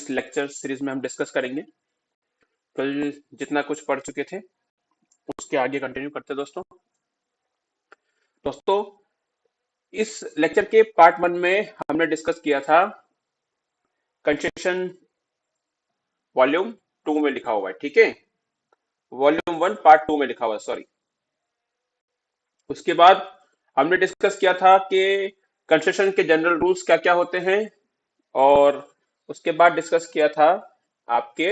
इस lecture series में हम डिस्कस करेंगे। कल जितना कुछ पढ़ चुके थे उसके आगे कंटिन्यू करते हैं दोस्तों। दोस्तों, इस लेक्चर के पार्ट 1 में हमने डिस्कस किया था कंस्ट्रक्शन, वॉल्यूम 2 में लिखा हुआ है, ठीक है। वॉल्यूम 1 पार्ट 2 में लिखा हुआ है, सॉरी। उसके बाद हमने डिस्कस किया था कि कंस्ट्रक्शन के जनरल रूल्स क्या क्या होते हैं, और उसके बाद डिस्कस किया था आपके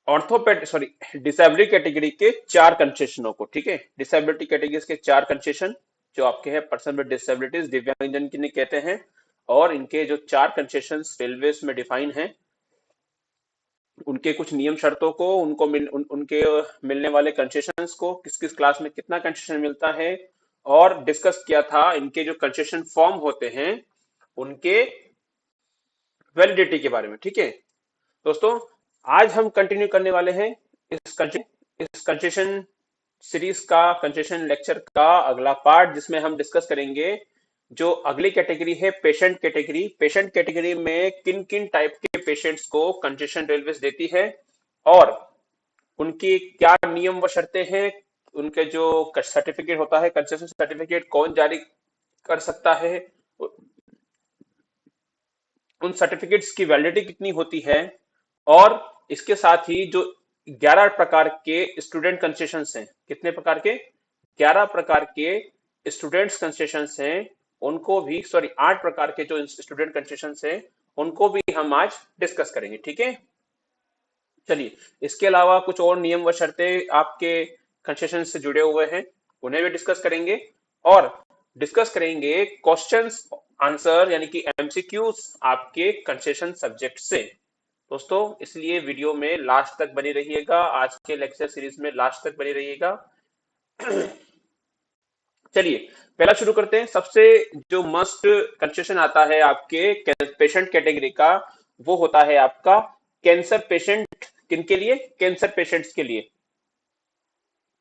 ऑर्थोपेड सॉरी डिसेबिलिटी कैटेगरी के 4 कंसेशनों को, ठीक है। डिसेबिलिटी कैटेगरीज के 4 कंसेशन जो आपके हैं पर्सन विद डिसेबिलिटीज, दिव्यांगजन किन्हें कहते हैं, और इनके जो 4 कंसेशन रेलवेज में डिफाइन हैं, उनके कुछ नियम शर्तों को, उनके मिलने वाले कंसेशंस को, किस किस क्लास में कितना कंसेशन मिलता है, और डिस्कस किया था इनके जो कंसेशन फॉर्म होते हैं उनके वैलिडिटी के बारे में, ठीक है। दोस्तों, आज हम कंटिन्यू करने वाले हैं इस कंसेशन सीरीज का, कंसेशन लेक्चर का अगला पार्ट, जिसमें हम डिस्कस करेंगे जो अगली कैटेगरी है पेशेंट कैटेगरी। पेशेंट कैटेगरी में किन किन टाइप के पेशेंट्स को कंसेशन रेलवेज देती है, और उनकी क्या नियम व शर्तें हैं, उनके जो सर्टिफिकेट होता है, कंसेशन सर्टिफिकेट कौन जारी कर सकता है, उन सर्टिफिकेट्स की वैलिडिटी कितनी होती है, और इसके साथ ही जो 11 प्रकार के स्टूडेंट कंसेशंस हैं, कितने प्रकार के, 11 प्रकार के स्टूडेंट्स कंसेशंस हैं, उनको भी, सॉरी 8 प्रकार के जो स्टूडेंट कंसेशंस हैं उनको भी हम आज डिस्कस करेंगे, ठीक है। चलिए, इसके अलावा कुछ और नियम व शर्तें आपके कंसेशन से जुड़े हुए हैं, उन्हें भी डिस्कस करेंगे, और डिस्कस करेंगे क्वेश्चंस आंसर यानी कि एमसीक्यूज आपके कंसेशन सब्जेक्ट से। दोस्तों, इसलिए वीडियो में लास्ट तक बने रहिएगा, आज के लेक्चर सीरीज में लास्ट तक बने रहिएगा। चलिए, पहला शुरू करते हैं। सबसे जो मस्ट कंसेशन आता है आपके पेशेंट कैटेगरी का, वो होता है आपका कैंसर पेशेंट। किनके लिए? कैंसर पेशेंट्स के लिए।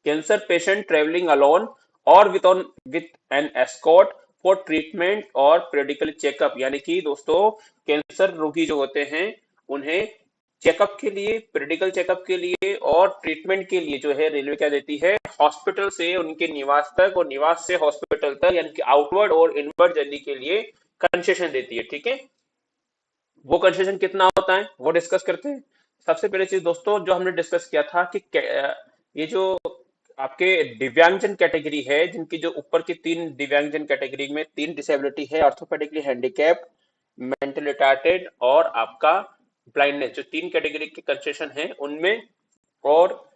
कैंसर पेशेंट ट्रेवलिंग अलोन और with an escort for treatment और पीरियडिकल चेकअप, यानी कि दोस्तों कैंसर रोगी जो होते हैं उन्हें चेकअप के लिए, पीरियडिकल चेकअप के लिए और ट्रीटमेंट के लिए जो है रेलवे क्या देती है, हॉस्पिटल से उनके निवास तक और निवास से हॉस्पिटल तक, यानी कि आउटवर्ड और इनवर्ड जर्नी के लिए कंसेशन देती है, ठीक है। वो कंसेशन कितना होता है वो डिस्कस करते हैं। सबसे पहले चीज दोस्तों जो हमने डिस्कस किया था कि ये जो आपके दिव्यांगजन कैटेगरी है, जिनकी जो ऊपर की 3 दिव्यांगजन कैटेगरी में 3 डिसेबिलिटी है, ऑर्थोपेडिकली हैंडीकैप्ड, मेंटल रिटार्टेड और आपका ब्लाइंडनेस, जो 3 कैटेगरी के कंसेशन है उनमें, और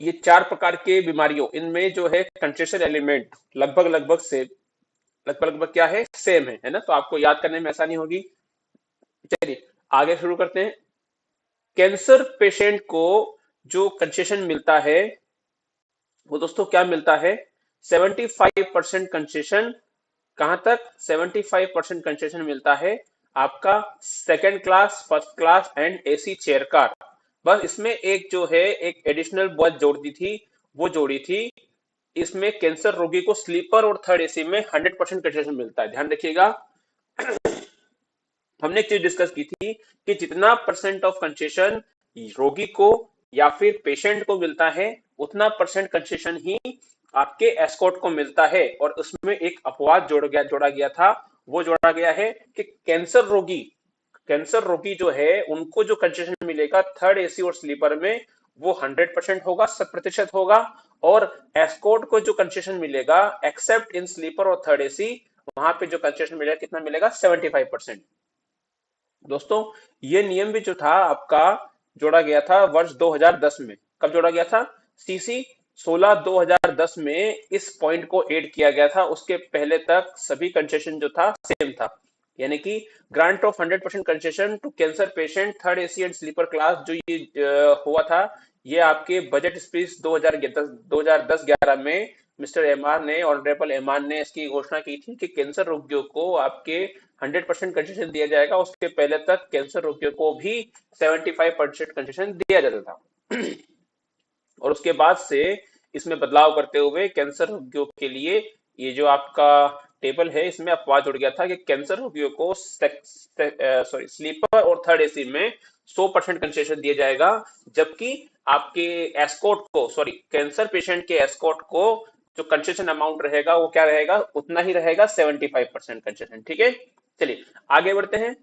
ये 4 प्रकार के बीमारियों, इनमें जो है कंसेशन एलिमेंट लगभग लगभग से लगभग लगभग क्या है, सेम है ना, तो आपको याद करने में आसानी होगी। चलिए आगे शुरू करते हैं। कैंसर पेशेंट को जो कंसेशन मिलता है वो दोस्तों क्या मिलता है, 75% कंसेशन। कहां तक? 75% कंसेशन मिलता है आपका second class, first class and AC chair car. बस इसमें एक जो है एक एडिशनल बात जोड़ दी थी, वो जोड़ी थी, इसमें कैंसर रोगी को स्लीपर और थर्ड एसी में 100% कंसेशन मिलता है। ध्यान रखिएगा, हमने एक चीज डिस्कस की थी कि जितना परसेंट ऑफ कंसेशन रोगी को या फिर पेशेंट को मिलता है, उतना परसेंट कंसेशन ही आपके एस्कॉर्ट को मिलता है। और उसमें एक अपवाद जोड़ा गया था, वो जोड़ा गया है कि कैंसर रोगी जो है उनको जो कंसेशन मिलेगा थर्ड एसी और स्लीपर में, वो 100% होगा, 100% होगा। और एस्कॉर्ट को जो कंसेशन मिलेगा एक्सेप्ट इन स्लीपर और थर्ड एसी, वहां पे जो कंसेशन मिलेगा कितना मिलेगा, 75%। दोस्तों, ये नियम भी जो था आपका जोड़ा गया था वर्ष 2010 में। कब जोड़ा गया था? सीसी 16 2010 में इस पॉइंट को ऐड किया गया था। उसके पहले तक सभी कंसेशन जो था सेम था, यानी कि grant of 100% concession to cancer patient third AC and sleeper class, जो ये हुआ था, ये आपके बजट स्पीच 2010-11 में मिस्टर एमआर ने, ऑनरेबल एमआर ने इसकी घोषणा की थी कि कैंसर रोगियों को आपके 100% कंसेशन दिया जाएगा। उसके पहले तक कैंसर रोगियों को भी 75% कंसेशन दिया जाता था। और उसके बाद से इसमें बदलाव करते हुए कैंसर रोगियों के लिए ये जो आपका टेबल है इसमें अपवाद जुड़ गया था कि कैंसर रोगियों को स्लीपर और थर्ड एसी में 100% कंसेशन दिया जाएगा, जबकि आपके एस्कॉर्ट को, सॉरी, कैंसर पेशेंट के एस्कॉर्ट को जो कंसेशन अमाउंट रहेगा वो क्या रहेगा, उतना ही रहेगा, 75% कंसेशन। ठीक है, चलिए आगे बढ़ते हैं।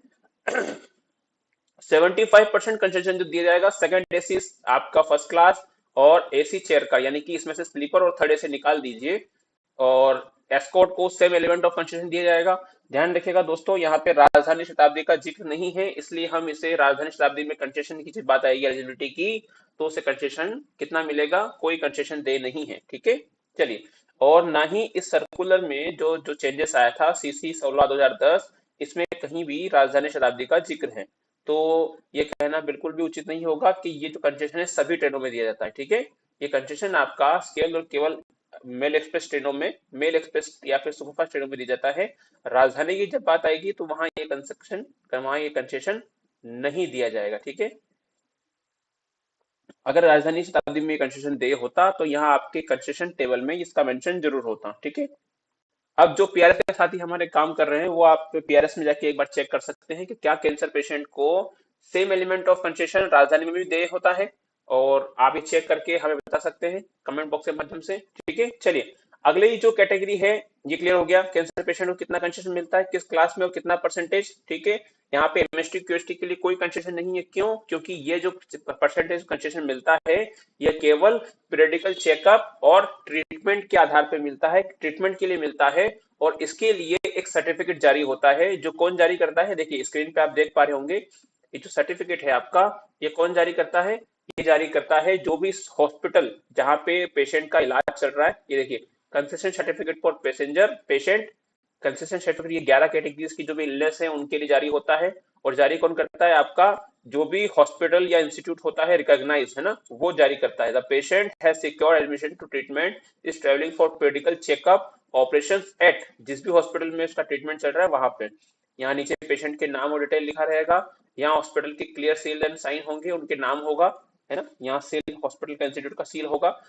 75% कंसेशन जो दिया जाएगा सेकंड एसी आपका फर्स्ट क्लास और एसी चेयर का, यानी कि इसमें से स्लीपर और थर्ड एसी निकाल दीजिए, और एस्कॉर्ट को सेम एलिमेंट ऑफ कंसेशन दिया जाएगा। ध्यान रखिएगा दोस्तों, यहाँ पे राजधानी शताब्दी का जिक्र नहीं है, इसलिए हम इसे राजधानी शताब्दी में कंसेशन की जब बात आएगी एलिजिबिलिटी की, तो उसे कंसेशन कितना मिलेगा, कोई कंसेशन दे नहीं है। ठीक है, चलिए, और ना ही इस सर्कुलर में जो जो चेंजेस आया था सीसी 16/2010, इसमें कहीं भी राजधानी शताब्दी का जिक्र है। तो ये कहना बिल्कुल भी उचित नहीं होगा कि ये जो कंसेशन है सभी ट्रेनों में दिया जाता है। ठीक है, ये कंसेशन आपका केवल और केवल मेल एक्सप्रेस ट्रेनों में, मेल एक्सप्रेस या फिर सुपरफास्ट ट्रेनों में दिया जाता है। राजधानी की जब बात आएगी तो वहां ये कंसेशन नहीं दिया जाएगा। ठीक है, अगर राजधानी शताब्दी में कंसेशन दे होता तो यहाँ आपके कंसेशन टेबल में इसका मेंशन जरूर होता। ठीक है, अब जो पीआरएस के साथी हमारे काम कर रहे हैं वो आप पीआरएस में जाके एक बार चेक कर सकते हैं कि क्या कैंसर पेशेंट को सेम एलिमेंट ऑफ कंसेशन राजधानी में भी दे होता है, और आप ये चेक करके हमें बता सकते हैं कमेंट बॉक्स के माध्यम से। ठीक है, चलिए अगली जो कैटेगरी है ये क्लियर हो गया, कैंसर पेशेंट को कितना कंसेशन मिलता है, किस क्लास में और कितना परसेंटेज। ठीक है, यहाँ पे एमएसटी क्यूएसटी के लिए कोई कंसेशन नहीं है, क्यों, क्योंकि ये जो परसेंटेज कंसेशन मिलता है ये केवल पीरियडिकल चेकअप और ट्रीटमेंट के आधार पर मिलता है, ट्रीटमेंट के लिए मिलता है, और इसके लिए एक सर्टिफिकेट जारी होता है। जो कौन जारी करता है, देखिए स्क्रीन पे आप देख पा रहे होंगे, ये जो सर्टिफिकेट है आपका, ये कौन जारी करता है, ये जारी करता है जो भी हॉस्पिटल जहां पे पेशेंट का इलाज चल रहा है। ये देखिए, concession certificate for passenger patient, concession certificate, ये 11 कैटेगरीज की जो भी इलनेस है उनके लिए जारी होता है। और जारी कौन करता है, आपका जो भी हॉस्पिटल या इंस्टीट्यूट होता है रिकॉग्नाइज, है ना, वो जारी करता है। The patient has secured admission to treatment, is travelling for medical checkup, operation at, जिस भी हॉस्पिटल में उसका ट्रीटमेंट चल रहा है वहां पे। यहाँ नीचे पेशेंट के नाम और डिटेल लिखा रहेगा, यहाँ हॉस्पिटल के क्लियर सील एंड साइन होंगे, उनके नाम होगा, है ना, यहाँ सील हॉस्पिटल का इंस्टीट्यूट का सील होगा।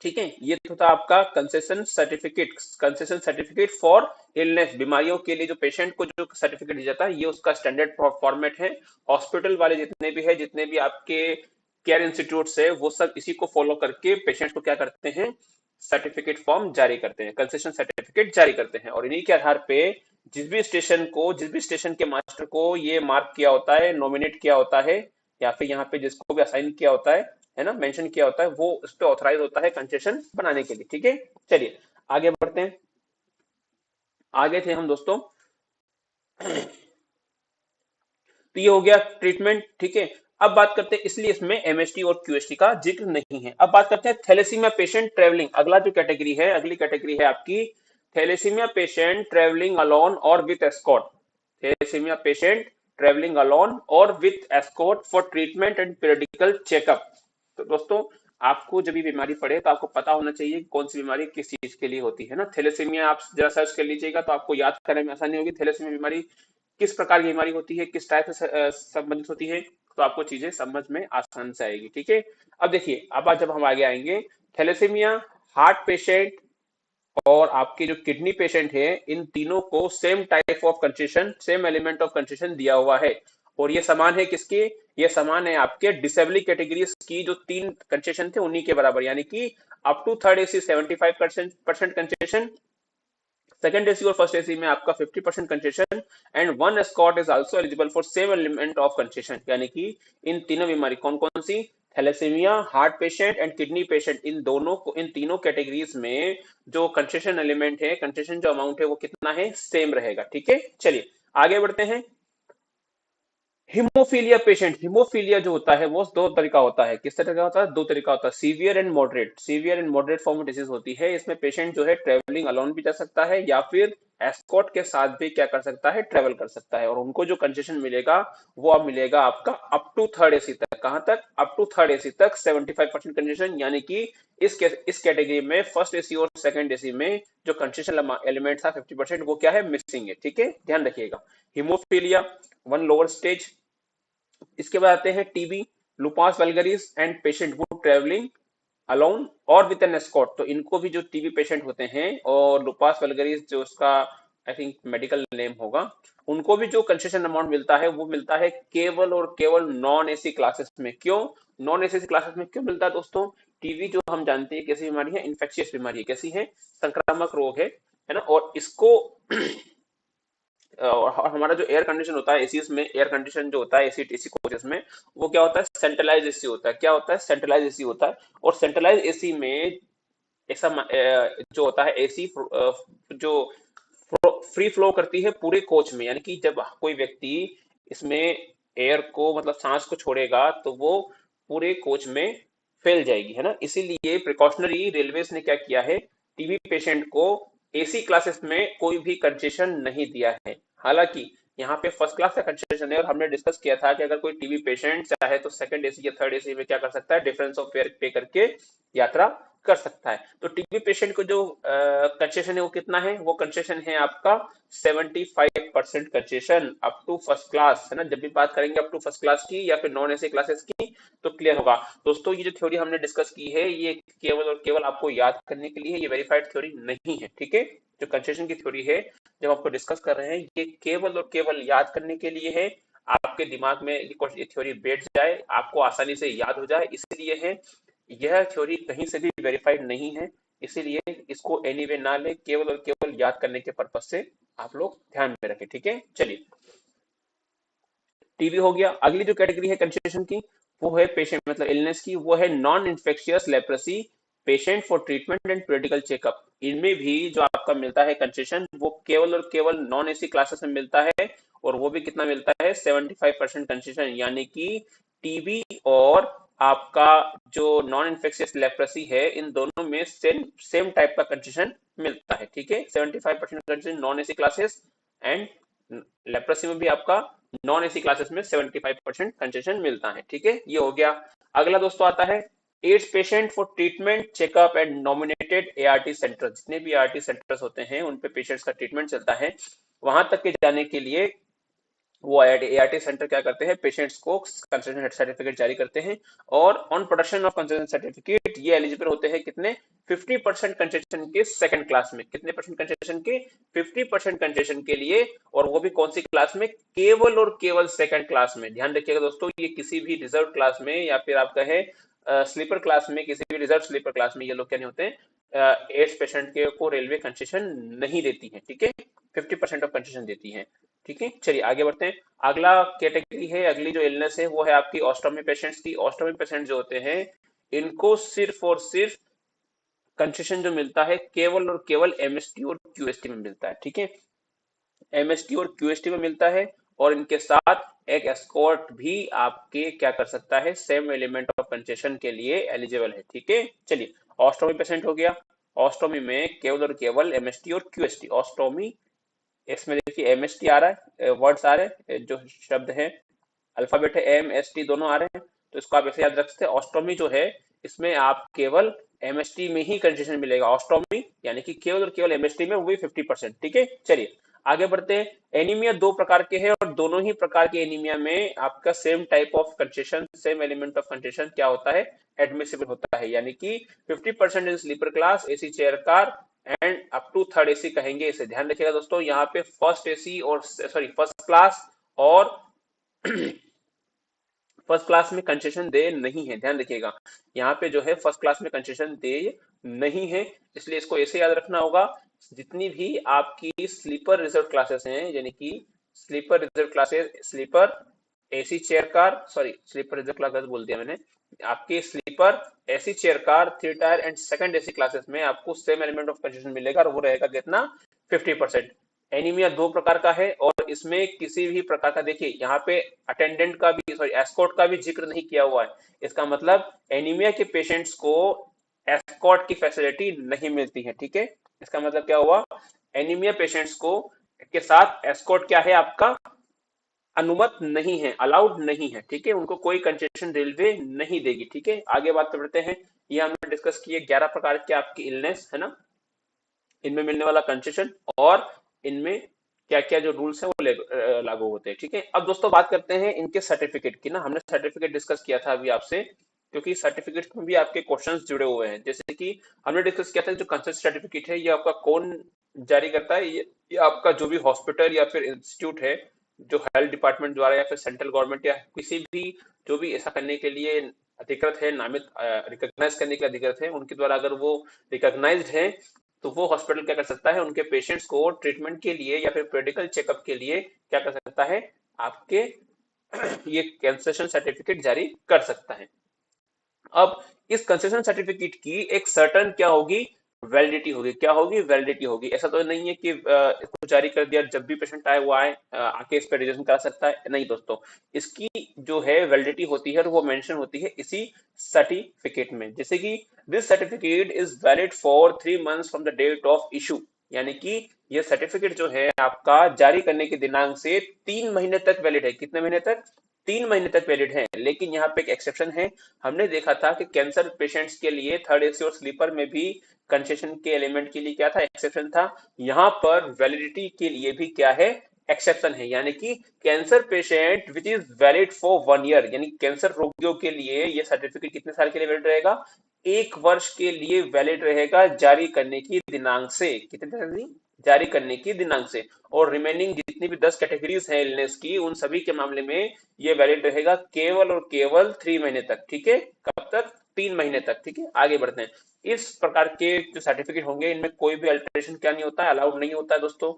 ठीक है, ये तो था आपका कंसेशन सर्टिफिकेट फॉर इलनेस, बीमारियों के लिए जो पेशेंट को जो सर्टिफिकेट दिया जाता है, ये उसका स्टैंडर्ड फॉर्मेट है। हॉस्पिटल वाले जितने भी है, जितने भी आपके केयर इंस्टीट्यूट्स है, वो सब इसी को फॉलो करके पेशेंट को क्या करते हैं, सर्टिफिकेट फॉर्म जारी करते हैं, कंसेशन सर्टिफिकेट जारी करते हैं। और इन्हीं के आधार पे जिस भी स्टेशन के मास्टर को ये मार्क किया होता है, नॉमिनेट किया होता है, या फिर यहाँ पे जिसको भी असाइन किया होता है ना, मेंशन किया होता है, वो उस पर ऑथराइज होता है कंसेशन बनाने के लिए। ठीक है, चलिए आगे बढ़ते हैं। आगे थे हम दोस्तों, तो ये हो गया ट्रीटमेंट। ठीक है, अब बात करते हैं, इसलिए इसमें एमएसटी और क्यूएसटी का जिक्र नहीं है। अब बात करते हैं थैलेसीमिया पेशेंट ट्रेवलिंग, अगला जो कैटेगरी है, अगली कैटेगरी है आपकी थैलेसीमिया पेशेंट ट्रेवलिंग अलोन और with escort. Thalassemia patient travelling alone और with escort for treatment and periodical checkup. तो दोस्तों, आपको जब भी बीमारी पड़े तो आपको पता होना चाहिए कि कौन सी बीमारी किस चीज के लिए होती है ना। थैलेसीमिया आप जरा सर्च कर लीजिएगा तो आपको याद करने में आसानी होगी, थैलेसीमिया बीमारी किस प्रकार की बीमारी होती है, किस टाइप से संबंधित होती है, तो आपको चीजें समझ में आसान से आएगी। ठीक है, अब देखिए, अब जब हम आगे आएंगे, थैलेसीमिया हार्ट पेशेंट और आपके जो किडनी पेशेंट है, इन तीनों को same type of concession, same element of concession दिया हुआ है। और ये समान है किसके, ये समान है आपके डिसेबलिटी कैटेगरीज की जो 3 कंसेशन थे उन्हीं के बराबर, यानी कि up to third AC 75% concession, second AC और फर्स्ट एसी में आपका 50% concession, and one escort is also eligible for same element of concession. यानी कि इन तीनों बीमारी कौन कौन सी, thalassemia, heart patient and kidney patient, इन दोनों को, इन तीनों कैटेगरीज में जो कंसेशन एलिमेंट है, कंसेशन जो अमाउंट है वो कितना है, सेम रहेगा। ठीक है, चलिए आगे बढ़ते हैं। हीमोफीलिया पेशेंट, हीमोफीलिया जो होता है वो दो तरीका होता है, किस तरह का होता है, दो तरीका होता है, severe and moderate. Severe and moderate form of disease होती है, इसमें पेशेंट जो है ट्रेवलिंग अलोन भी जा सकता है या फिर एस्कॉर्ट के साथ भी क्या कर सकता है, ट्रेवल कर सकता है। और उनको जो कंसेशन मिलेगा वो अब मिलेगा आपका अप टू थर्ड एसी तक, कहां तक, अप टू थर्ड एसी तक 75% कंसेशन। यानी कि इस कैटेगरी में फर्स्ट एसी और सेकंड एसी में जो कंसेशन एलिमेंट था 50%, वो क्या है, मिसिंग है। ठीक है, ध्यान रखिएगा, हीमोफीलिया वन लोअर स्टेज। इसके बाद आते हैं टीबी, लुपास वल्गरिस एंड पेशेंट वो ट्रेवलिंग अलोन और विद एन एस्कॉर्ट, तो इनको भी जो टीबी पेशेंट होते हैं और लुपास वल्गरिस जो उसका आई थिंक मेडिकल नेम होगा, उनको भी जो कंसेशन अमाउंट मिलता है वो मिलता है केवल और केवल नॉन एसी क्लासेस में। क्यों नॉन एसी क्लासेस में क्यों मिलता है दोस्तों? टीबी जो हम जानते हैं कैसी बीमारी है, इन्फेक्शियस बीमारी है, कैसी है, संक्रामक रोग है ना। और इसको और हमारा जो एयर कंडीशन होता है एसी में, एयर कंडीशन जो होता है एसी एसी कोचेस में, वो क्या होता है, सेंट्रलाइज एसी होता है। क्या होता है? सेंट्रलाइज एसी होता है। और सेंट्रलाइज एसी में ऐसा जो होता है एसी जो फ्री फ्लो करती है पूरे कोच में, यानी कि जब कोई व्यक्ति इसमें एयर को मतलब सांस को छोड़ेगा तो वो पूरे कोच में फैल जाएगी, है ना। इसीलिए प्रिकॉशनरी रेलवेज ने क्या किया है, टीबी पेशेंट को एसी क्लासेस में कोई भी कंसेशन नहीं दिया है। हालांकि यहाँ पे फर्स्ट क्लास का कंसेशन है, और हमने डिस्कस किया था कि अगर कोई टीबी पेशेंट चाहे तो सेकंड एसी या थर्ड एसी में क्या कर सकता है, डिफरेंस ऑफ फेयर पे करके यात्रा कर सकता है। तो टीबी पेशेंट को जो कंसेशन है वो कितना है, वो कंसेशन है आपका 75% concession up to first class, है ना। जब भी बात करेंगे अप टू फर्स्ट क्लास की या फिर नॉन एसी क्लासेस की तो क्लियर होगा। दोस्तों ये जो थ्योरी हमने डिस्कस की है ये केवल और केवल आपको याद करने के लिए, ये वेरीफाइड थ्योरी नहीं है, ठीक है। जो कंसेशन की थ्योरी है जब आपको डिस्कस कर रहे हैं, ये केवल और केवल याद करने के लिए है, आपके दिमाग में ये थ्योरी बैठ जाए, आपको आसानी से याद हो जाए, इसलिए है। यह थ्योरी कहीं से भी वेरीफाइड नहीं है, इसीलिए इसको एनीवे ना ले, केवल और केवल याद करने के पर्पज से आप लोग ध्यान में रखें, ठीक है। चलिए, टीबी हो गया। अगली जो कैटेगरी है कंसेशन की वो है पेशेंट मतलब इलनेस की, वो है non infectious leprosy patient for treatment and medical checkup. इनमें भी जो आपका मिलता है कंसेशन वो केवल और केवल नॉन एसी क्लासेस में मिलता है, और वो भी कितना मिलता है, 75% कंसेशन। यानी कि टीबी और आपका जो नॉन इन्फेक्शियस लेप्रेसी है इन दोनों में सेम सेम टाइप का कंसेशन मिलता है, ठीक है। 75% concession non AC classes, and leprosy में भी आपका नॉन एसी क्लासेस में 75% कंसेशन मिलता है, ठीक है। ये हो गया। अगला दोस्तों आता है ads patient for treatment checkup and nominated ART centre. जितने भी एआरटी सेंटर्स होते हैं उन पे पेशेंट्स का ट्रीटमेंट चलता है, वहां तक के जाने के लिए वो एआरटी सेंटर क्या करते हैं, पेशेंट्स को कंसेशन सर्टिफिकेट जारी करते हैं। और on production of concession certificate ये एलिजिबल होते हैं कितने, 50% कंसेशन के सेकंड क्लास में। कितने परसेंट कंसेशन के, 50% कंसेशन के लिए, और वो भी कौन सी क्लास में, केवल और केवल सेकंड क्लास में। ध्यान रखिएगा दोस्तों, ये किसी भी रिजर्व क्लास में या फिर आप कहे स्लीपर क्लास में, किसी भी रिजर्व स्लीपर क्लास में ये लोग क्या नहीं होते हैं, एड्स पेशेंट के को रेलवे कंसेशन नहीं देती है, ठीक है। 50% ऑफ कंसेशन देती है, ठीक है। चलिए आगे बढ़ते हैं। अगला कैटेगरी है, अगली जो इलनेस है वो है आपकी ऑस्टोमी पेशेंट्स की। ऑस्टोमी पेशेंट जो होते हैं इनको सिर्फ और सिर्फ कंसेशन जो मिलता है केवल और केवल एमएसटी और क्यूएसटी में मिलता है, ठीक है। एमएसटी और क्यूएसटी में मिलता है, और इनके साथ एक एस्कॉर्ट भी आपके क्या कर सकता है, सेम एलिमेंट ऑफ कंसेशन के लिए एलिजिबल है, ठीक है। चलिए, ऑस्टोमी पेशेंट हो गया। ऑस्टोमी में केवल और केवल एमएसटी और क्यूएसटी। ऑस्टोमी, इसमें देखिए एमएसटी आ रहा है, वर्ड्स आ रहे हैं, जो शब्द है अल्फाबेट है, एम एस टी दोनों आ रहे हैं, तो इसको आप ऐसे याद रख सकते हैं। ऑस्टोमी जो है इसमें आप केवल एमएसटी में ही कंसेशन मिलेगा, ऑस्टोमी यानी कि केवल और केवल एमएसटी में, वो भी 50%, ठीक है। चलिए आगे बढ़ते हैं। एनीमिया दो प्रकार के हैं, और दोनों ही प्रकार के एनीमिया में आपका same type of concession, same element of concession क्या होता है, एडमिसिबल होता है। यानी कि 50% in sleeper class, AC chair car, and up to third AC कहेंगे इसे। ध्यान रखिएगा दोस्तों, यहाँ पे फर्स्ट एसी और सॉरी फर्स्ट क्लास और फर्स्ट क्लास में कंसेशन दे नहीं है, ध्यान रखिएगा। यहाँ पे जो है फर्स्ट क्लास में कंसेशन दे नहीं है, इसलिए इसको ऐसे याद रखना होगा। जितनी भी आपकी स्लीपर रिजर्व क्लासेस हैं, यानी कि sleeper reserve classes, sleeper AC chair car, sorry sleeper reserve classes बोल दिया मैंने, आपकी sleeper AC chair car, three tier and second AC classes में आपको सेम एलिमेंट ऑफ कंसेशन मिलेगा, और वो रहेगा कितना, 50%। एनीमिया दो प्रकार का है, और इसमें किसी भी प्रकार का, देखिए यहाँ पे अटेंडेंट का भी, सॉरी एस्कॉर्ट का भी जिक्र नहीं किया हुआ है। इसका मतलब एनीमिया के पेशेंट्स को एस्कॉर्ट की फैसिलिटी नहीं मिलती है, ठीक है। इसका मतलब क्या हुआ, एनीमिया पेशेंट्स को के साथ एस्कॉर्ट क्या है आपका, अनुमत नहीं है, अलाउड नहीं है, ठीक है। उनको कोई कंसेशन रेलवे नहीं देगी, ठीक है। आगे बात करते हैं। ये हमने डिस्कस किए 11 प्रकार के आपकी इलनेस, है ना, इनमें मिलने वाला कंसेशन, और इनमें क्या क्या जो रूल्स हैं वो लागू होते हैं, ठीक है। अब दोस्तों बात करते हैं इनके सर्टिफिकेट की ना। हमने सर्टिफिकेट डिस्कस किया था अभी आपसे क्योंकि सर्टिफिकेट में भी आपके क्वेश्चंस जुड़े हुए हैं। जैसे कि हमने डिस्कस किया था, जो कंसर्ट सर्टिफिकेट है ये आपका कौन जारी करता है, ये आपका जो भी हॉस्पिटल या फिर इंस्टीट्यूट है, जो हेल्थ डिपार्टमेंट द्वारा या फिर सेंट्रल गवर्नमेंट या किसी भी जो भी ऐसा करने के लिए अधिकृत है, नामित रिकॉग्नाइज करने के लिए अधिकृत है, उनके द्वारा अगर वो रिकॉग्नाइज्ड है, तो वो हॉस्पिटल क्या कर सकता है, उनके पेशेंट्स को ट्रीटमेंट के लिए या फिर मेडिकल चेकअप के लिए क्या कर सकता है, आपके ये कंसेशन सर्टिफिकेट जारी कर सकता है। अब इस कंसेशन सर्टिफिकेट की एक सर्टन क्या होगी, वैलिडिटी होगी। क्या होगी, वैलिडिटी होगी। ऐसा तो नहीं है कि इसको जारी कर दिया, जब भी पेशेंट आए वो आए आके इस पर रजिस्ट्रेशन करा सकता है, नहीं दोस्तों। इसकी जो है वैलिडिटी होती है वो मेंशन होती है इसी सर्टिफिकेट में। जैसे कि this certificate is valid for 3 months from the date of issue, यानी कि ये सर्टिफिकेट जो है आपका जारी करने के दिनांक से 3 महीने तक वैलिड है। कितने महीने तक, 3 महीने तक वैलिड है। लेकिन यहाँ पे एक एक्सेप्शन है, हमने देखा था कि कैंसर पेशेंट्स के लिए थर्ड एसी और स्लीपर में भी कंसेशन के एलिमेंट के लिए क्या था, एक्सेप्शन था। यहाँ पर वैलिडिटी के लिए भी क्या है, एक्सेप्शन है। यानी कि cancer patient which is valid for 1 year, यानी कैंसर रोगियों के लिए ये सर्टिफिकेट कितने साल के लिए वैलिड रहेगा, 1 वर्ष के लिए वैलिड रहेगा, जारी करने की दिनांक से। कितने तरह की, जारी करने की दिनांक से। और रिमेनिंग जितनी भी 10 कैटेगरीज हैं इलनेस की, उन सभी के मामले में ये वैलिड रहेगा केवल और केवल 3 महीने तक। ठीक है, कब तक, 3 महीने तक। ठीक है, आगे बढ़ते हैं। इस प्रकार के जो सर्टिफिकेट होंगे इनमें कोई भी अल्टरेशन क्या नहीं होता है, अलाउड नहीं होता है दोस्तों।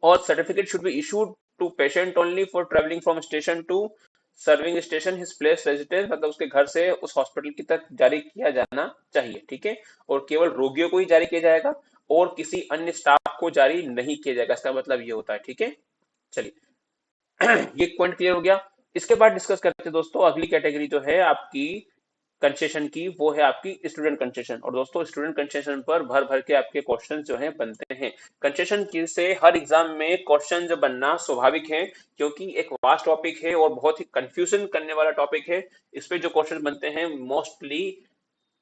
और certificate should be issued to patient only for travelling from station to serving station his place residence, मतलब उसके घर से उस हॉस्पिटल की तक जारी किया जाना चाहिए। ठीक है, और केवल रोगियों को ही जारी किया जाएगा और किसी अन्य स्टाफ को जारी नहीं किया जाएगा, इसका मतलब ये होता है। ठीक है, चलिए ये पॉइंट क्लियर हो गया। इसके बाद डिस्कस करते हैं दोस्तों अगली कैटेगरी जो है आपकी कंसेशन की, वो है आपकी स्टूडेंट कंसेशन। और दोस्तों स्टूडेंट कंसेशन पर भर भर के आपके क्वेश्चन जो है बनते हैं। कंसेशन की से हर एग्जाम में क्वेश्चन जो बनना स्वाभाविक है, क्योंकि एक वास्ट टॉपिक है और बहुत ही कंफ्यूजन करने वाला टॉपिक है। इस पे जो क्वेश्चन बनते हैं मोस्टली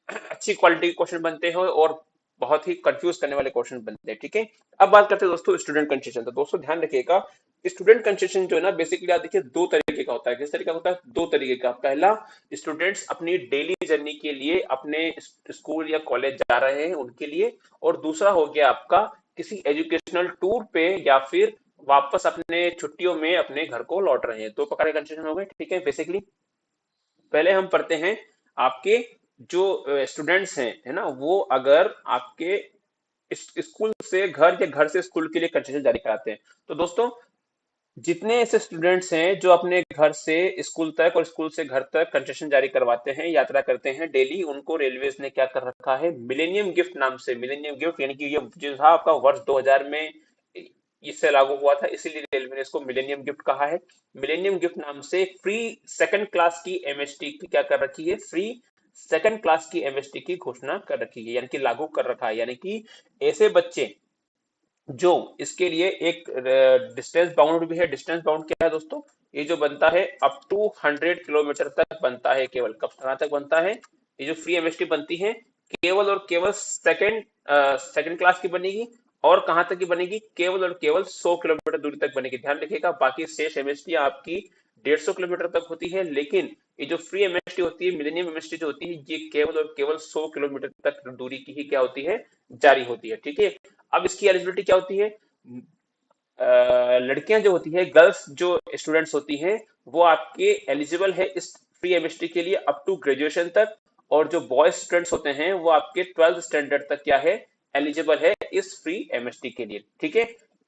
अच्छी क्वालिटी के क्वेश्चन बनते हैं और बहुत ही कंफ्यूज करने वाले क्वेश्चन बनते हैं। ठीक है, अब बात करते हैं दोस्तों स्टूडेंट कंसेशन। तो दोस्तों ध्यान रखिएगा, स्टूडेंट कंसेशन जो है ना बेसिकली आप देखिए दो तरीके का होता है। किस तरीके का होता है, दो तरीके का। पहला, स्टूडेंट्स अपनी डेली जर्नी के लिए अपने स्कूल या कॉलेज जा रहे हैं उनके लिए, और दूसरा हो गया आपका किसी एजुकेशनल टूर पे या फिर वापस अपने छुट्टियों में अपने घर को लौट रहे हैं। दो प्रकार के कंसेशन हो गए। ठीक है, बेसिकली पहले हम पढ़ते हैं आपके जो स्टूडेंट्स हैं, है ना, वो अगर आपके स्कूल से घर या घर से स्कूल के लिए कंसेशन जारी कराते हैं। तो दोस्तों जितने ऐसे स्टूडेंट्स हैं जो अपने घर से स्कूल तक और स्कूल से घर तक कंसेशन जारी करवाते हैं, यात्रा करते हैं डेली, उनको रेलवेज ने क्या कर रखा है, मिलेनियम गिफ्ट नाम से, मिलेनियम गिफ्ट यानी कि ये जो था आपका वर्ष 2000 में इससे लागू हुआ था, इसीलिए रेलवे ने इसको मिलेनियम गिफ्ट कहा है। मिलेनियम गिफ्ट नाम से फ्री सेकंड क्लास की एमएसटी की क्या कर रखी है, फ्री सेकंड क्लास की एमएसटी की घोषणा कर रखी है, यानी कि लागू कर रखा है। यानी कि ऐसे बच्चे जो इसके लिए एक डिस्टेंस बाउंड भी है। डिस्टेंस बाउंड क्या है दोस्तों, ये जो बनता है अप टू 100 किलोमीटर तक बनता है। केवल कब कहाँ तक बनता है, ये जो फ्री एमएसटी बनती है केवल और केवल सेकंड क्लास की बनेगी। और कहाँ तक की बनेगी, केवल और केवल 100 किलोमीटर दूरी तक बनेगी। ध्यान रखिएगा, बाकी शेष एमएसटी आपकी 150 किलोमीटर तक होती है, लेकिन ये जो फ्री एमएसटी होती है, मिलेनियम एमएसटी जो होती है, ये केवल और केवल 100 किलोमीटर तक दूरी की ही क्या होती है, जारी होती है। ठीक है, अब इसकी एलिजिबिलिटी क्या होती है, लड़कियां जो होती है, गर्ल्स जो स्टूडेंट्स होती हैं, वो आपके एलिजिबल है इस फ्री एमएसटी के लिए अप टू ग्रेजुएशन तक। और जो बॉयज स्टूडेंट्स होते हैं वो आपके 12th स्टैंडर्ड तक क्या है, एलिजिबल है इस फ्री एमएसटी के लिए। ठीक है,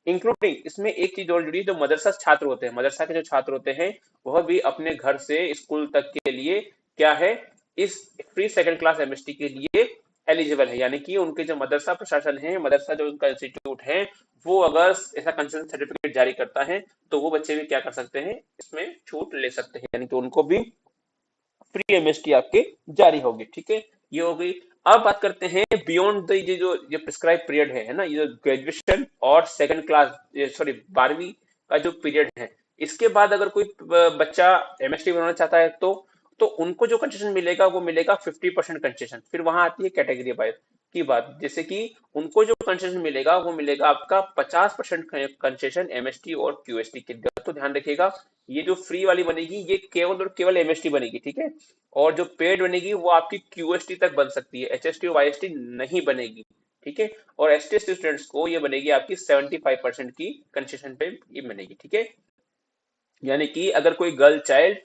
इंक्लूडिंग इसमें एक चीज और जुड़ी है, जो मदरसा छात्र होते हैं, मदरसा के जो छात्र होते हैं वह भी अपने घर से स्कूल तक के लिए क्या है, इस फ्री सेकंड क्लास एमएसटी के लिए एलिजिबल है। यानी कि उनके जो मदरसा प्रशासन है, मदरसा जो उनका इंस्टीट्यूट है, वो अगर ऐसा कंसेंट सर्टिफिकेट जारी करता है तो वो बच्चे भी क्या कर सकते हैं, इसमें छूट ले सकते हैं, यानी कि उनको भी फ्री एमएसटी आपके जारी होगी। ठीक है, ये हो गई। अब बात करते हैं बियॉन्ड द ये जो ये प्रिस्क्राइब पीरियड है ना, ये जो ग्रेजुएशन और सेकंड क्लास, सॉरी 12वीं का जो पीरियड है, इसके बाद अगर कोई बच्चा एमएसटी बनाना चाहता है तो उनको जो कंसेशन मिलेगा वो मिलेगा 50% कंसेशन। फिर वहां आती है कैटेगरी वाइज। की बात, जैसे कि उनको जो कंसेशन मिलेगा वो मिलेगा आपका 50% कंसेशन एमएसटी और क्यूएसटी के लिए। तो ध्यान रखिएगा, ये जो फ्री वाली बनेगी ये केवल और केवल एमएसटी बनेगी, ठीक है। और जो पेड बनेगी वो आपकी क्यूएसटी तक बन सकती है, एचएसटी और वाईएसटी नहीं बनेगी, ठीक है। और एसटी स्टूडेंट्स को ये बनेगी आपकी 75% की कंसेशन पे ये बनेगी, ठीक है। यानी कि अगर कोई गर्ल चाइल्ड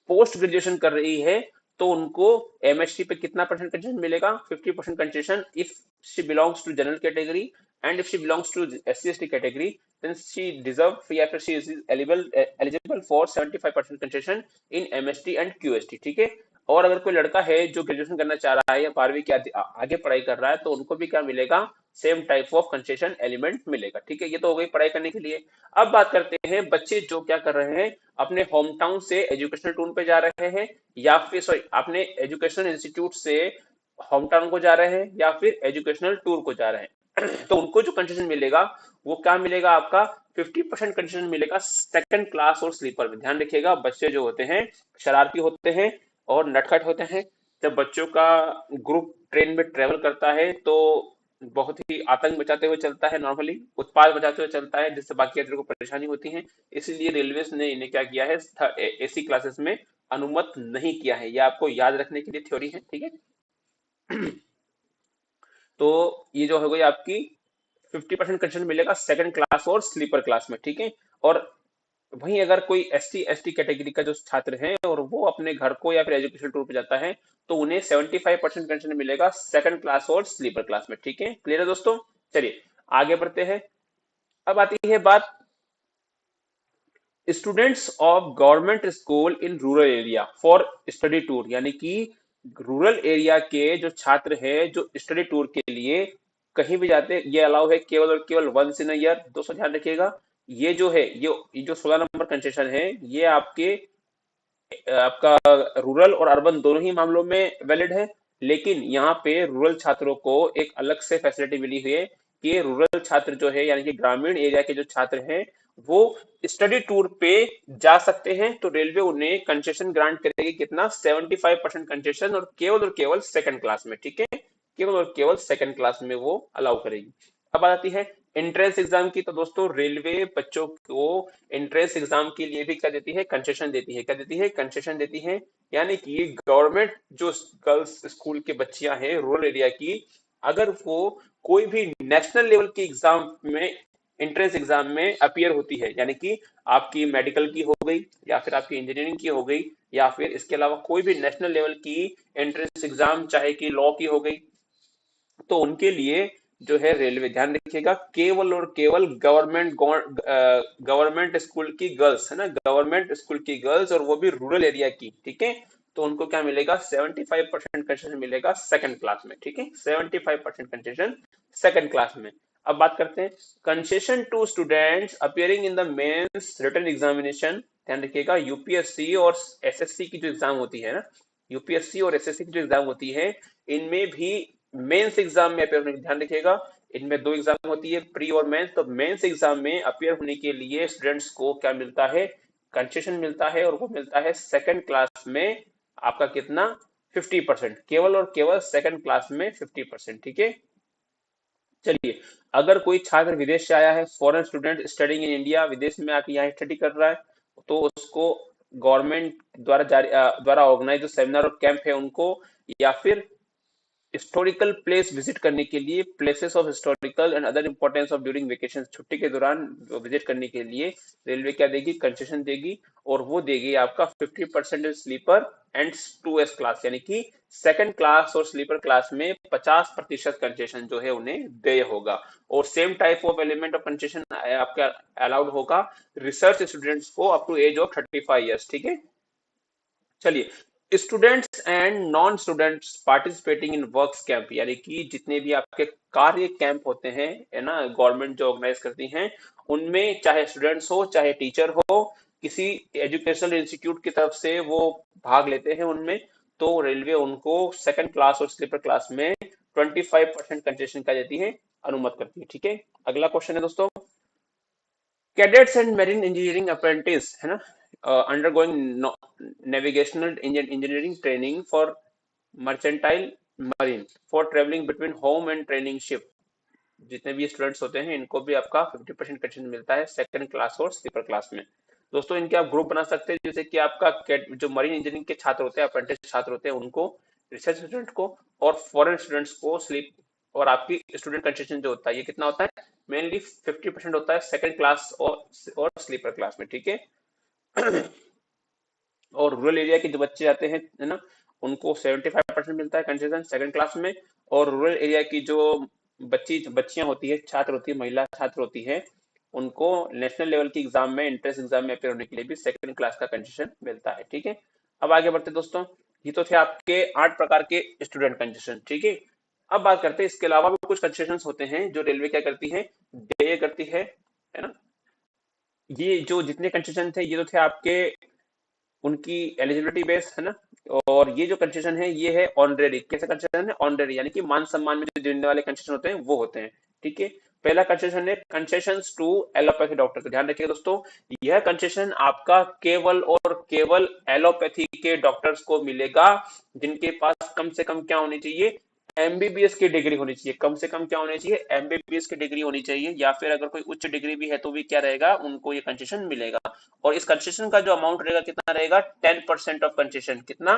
पोस्ट ग्रेजुएशन कर रही है तो उनको एमएसटी पे कितना परसेंट कंसेशन मिलेगा, 50% concession if she belongs to general category, and if she belongs to SC ST category then she deserve या फिर she is eligible for 75% concession in MST and QST, ठीक है। और अगर कोई लड़का है जो ग्रेजुएशन करना चाह रहा है या 12वीं के आगे पढ़ाई कर रहा है तो उनको भी क्या मिलेगा, same type of concession element मिलेगा, ठीक है। ये तो हो गई पढ़ाई करने के लिए। अब बात करते हैं बच्चे जो क्या कर रहे हैं, अपने होम टाउन से एजुकेशनल टूर पे जा रहे हैं, या फिर सॉरी अपने एजुकेशनल इंस्टीट्यूट से होम टाउन को जा रहे हैं या फिर एजुकेशनल टूर को जा रहे हैं तो उनको जो कंसेशन मिलेगा वो क्या मिलेगा आपका, 50% कंसेशन मिलेगा सेकंड क्लास और स्लीपर में। ध्यान रखिएगा, बच्चे जो होते हैं शरारती होते हैं और नटखट होते हैं। जब बच्चों का ग्रुप ट्रेन में ट्रेवल करता है तो बहुत ही आतंक मचाते हुए चलता है, नॉर्मली उत्पाद मचाते हुए चलता है, जिससे बाकी यात्रियों को परेशानी होती है। इसीलिए रेलवे ने इन्हें क्या किया है, एसी क्लासेस में अनुमत नहीं किया है। ये आपको याद रखने के लिए थ्योरी है, ठीक है। तो ये जो हो गई आपकी 50% कंसेशन मिलेगा सेकंड क्लास और स्लीपर क्लास में, ठीक है। और वहीं अगर कोई एसटी कैटेगरी का जो छात्र है और वो अपने घर को या फिर एजुकेशन टूर पे जाता है तो उन्हें 75% कंसेशन मिलेगा सेकंड क्लास और स्लीपर क्लास में, ठीक है। क्लियर है दोस्तों, चलिए आगे बढ़ते हैं। अब आती है बात students of government school in rural area for study tour, यानी कि रूरल एरिया के जो छात्र हैं जो स्टडी टूर के लिए कहीं भी जाते हैं, ये अलाउ है केवल और केवल वंस इन ईयर। दोस्तों ध्यान रखिएगा, ये जो है ये जो 16 नंबर कंसेशन है ये आपका रूरल और अर्बन दोनों ही मामलों में वैलिड है। लेकिन यहाँ पे रूरल छात्रों को एक अलग से फैसिलिटी मिली हुई है कि रूरल छात्र जो है यानी कि ग्रामीण एरिया के जो छात्र हैं वो स्टडी टूर पे जा सकते हैं। तो रेलवे उन्हें कंसेशन ग्रांट करेगी, कितना, 75% कंसेशन, और केवल सेकंड क्लास में, ठीक है। केवल और केवल सेकंड क्लास में वो अलाउ करेगी। अब बात आती है एंट्रेंस एग्जाम की। तो दोस्तों रेलवे बच्चों को एंट्रेंस एग्जाम के लिए भी क्या देती है, कंसेशन देती है। क्या देती है, कंसेशन देती है। यानी कि गवर्नमेंट जो गर्ल्स स्कूल के बच्चियां हैं रूरल एरिया की, अगर वो कोई भी नेशनल लेवल की एग्जाम में एंट्रेंस एग्जाम में अपीयर होती है, यानी कि आपकी मेडिकल की हो गई या फिर आपकी इंजीनियरिंग की हो गई या फिर इसके अलावा कोई भी नेशनल लेवल की एंट्रेंस एग्जाम चाहे कि लॉ की हो गई, तो उनके लिए जो है रेलवे, ध्यान रखिएगा, केवल और केवल गवर्नमेंट स्कूल की गर्ल्स है ना, गवर्नमेंट स्कूल की गर्ल्स और वो भी रूरल एरिया की, ठीक है। तो उनको क्या मिलेगा, 75% कंसेशन मिलेगा सेकंड क्लास में, ठीक है। 75% कंसेशन सेकंड क्लास में। अब बात करते हैं concession to students appearing in the mains written examination. ध्यान रखिएगा, यूपीएससी और एसएससी की जो एग्जाम होती है ना, यूपीएससी और एसएससी की जो एग्जाम होती है इनमें भी मेंस एग्जाम में अपेयर होने की, ध्यान रखिएगा इनमें दो एग्जाम होती है, प्री और मेंस। तो मेंस एग्जाम में अपेयर होने के लिए स्टूडेंट्स को क्या मिलता है, कंसेशन मिलता है, और वो मिलता है सेकंड क्लास में आपका कितना, 50%, केवल और केवल सेकंड क्लास में 50%, ठीक है। चलिए, अगर कोई छात्र विदेश से आया है, foreign student studying in India, विदेश में आके यहाँ स्टडी कर रहा है, तो उसको गवर्नमेंट द्वारा ऑर्गेनाइज जो सेमिनार और कैंप है उनको, या फिर हिस्टोरिकल प्लेस विजिट करने के लिए, places of historical and other importance of during vacation, छुट्टी के दौरान विजिट करने के लिए रेलवे क्या देगी, कंसेशन देगी। और वो देगी आपका 50% स्लीपर एंड 2S क्लास, यानी कि सेकंड क्लास और स्लीपर क्लास में 50% कंसेशन जो है उन्हें देय होगा। और same type of element of concession आपका अलाउड होगा रिसर्च स्टूडेंट्स को up to age of 35 years, ठीक है। चलिए, students and non students participating in works camp, यानी कि जितने भी आपके कार्य कैंप होते हैं है ना, गवर्नमेंट जो ऑर्गेनाइज करती हैं, उनमें चाहे स्टूडेंट्स हो चाहे टीचर हो, किसी एजुकेशनल इंस्टीट्यूट की तरफ से वो भाग लेते हैं उनमें, तो रेलवे उनको सेकंड क्लास और स्लीपर क्लास में 25% कंसेशन का देती है, अनुमत करती है, ठीक है। अगला क्वेश्चन है दोस्तों, cadets and marine engineering apprentice है ना, undergoing navigational engineering training for mercantile marine for travelling between home and training shift, जितने भी स्टूडेंट्स होते हैं इनको भी आपका 50% कंसेशन मिलता है सेकंड क्लास और स्लीपर क्लास में। दोस्तों इनके आप ग्रुप बना सकते हैं, जैसे कि आपका जो मरीन इंजीनियरिंग के छात्र होते हैं, अप्रेंटिस छात्र होते हैं उनको, रिसर्च स्टूडेंट को, और फॉरेन स्टूडेंट्स को स्लीप। और आपकी स्टूडेंट कंसेशन जो होता है ये कितना होता है, मेनली 50% होता है सेकंड क्लास और स्लीपर क्लास में, ठीक है। और रूरल एरिया के जो बच्चे आते हैं, है ना, उनको 75% मिलता है कंसेशन सेकंड क्लास में। और रूरल एरिया की जो बच्चियां होती है, छात्र होती है, महिला छात्र होती है, उनको नेशनल लेवल की एग्जाम में, एंट्रेंस एग्जाम में अपेयर होने के लिए भी सेकंड क्लास का कंसेशन मिलता है, ठीक है। अब आगे बढ़ते हैं दोस्तों, ये तो थे आपके 8 प्रकार के स्टूडेंट कंसेशन, ठीक है। अब बात करते हैं इसके अलावा भी कुछ कंसेशन होते हैं जो रेलवे क्या करती है, डे करती है ना। ये जो जितने कंसेशन थे ये तो थे आपके उनकी एलिजिबिलिटी बेस, है ना। और ये जो कंसेशन है ये है ऑनरेरी, कैसे कंसेशन है, ऑनरेरी, यानी कि मान सम्मान में जो देने वाले कंसेशन होते हैं वो होते हैं, ठीक है। पहला कंसेशन है कंसेशन टू एलोपैथी डॉक्टर, तो ध्यान रखिएगा दोस्तों, यह कंसेशन आपका केवल और केवल एलोपैथी के डॉक्टर्स को मिलेगा, जिनके पास कम से कम क्या होनी चाहिए, एमबीबीएस की डिग्री होनी चाहिए। कम से कम क्या होनी चाहिए, एमबीबीएस की डिग्री होनी चाहिए, या फिर अगर कोई उच्च डिग्री भी है तो भी क्या रहेगा, उनको ये कंसेशन मिलेगा। और इस कंसेशन का जो अमाउंट रहेगा कितना रहेगा, 10% ऑफ कंसेशन, कितना,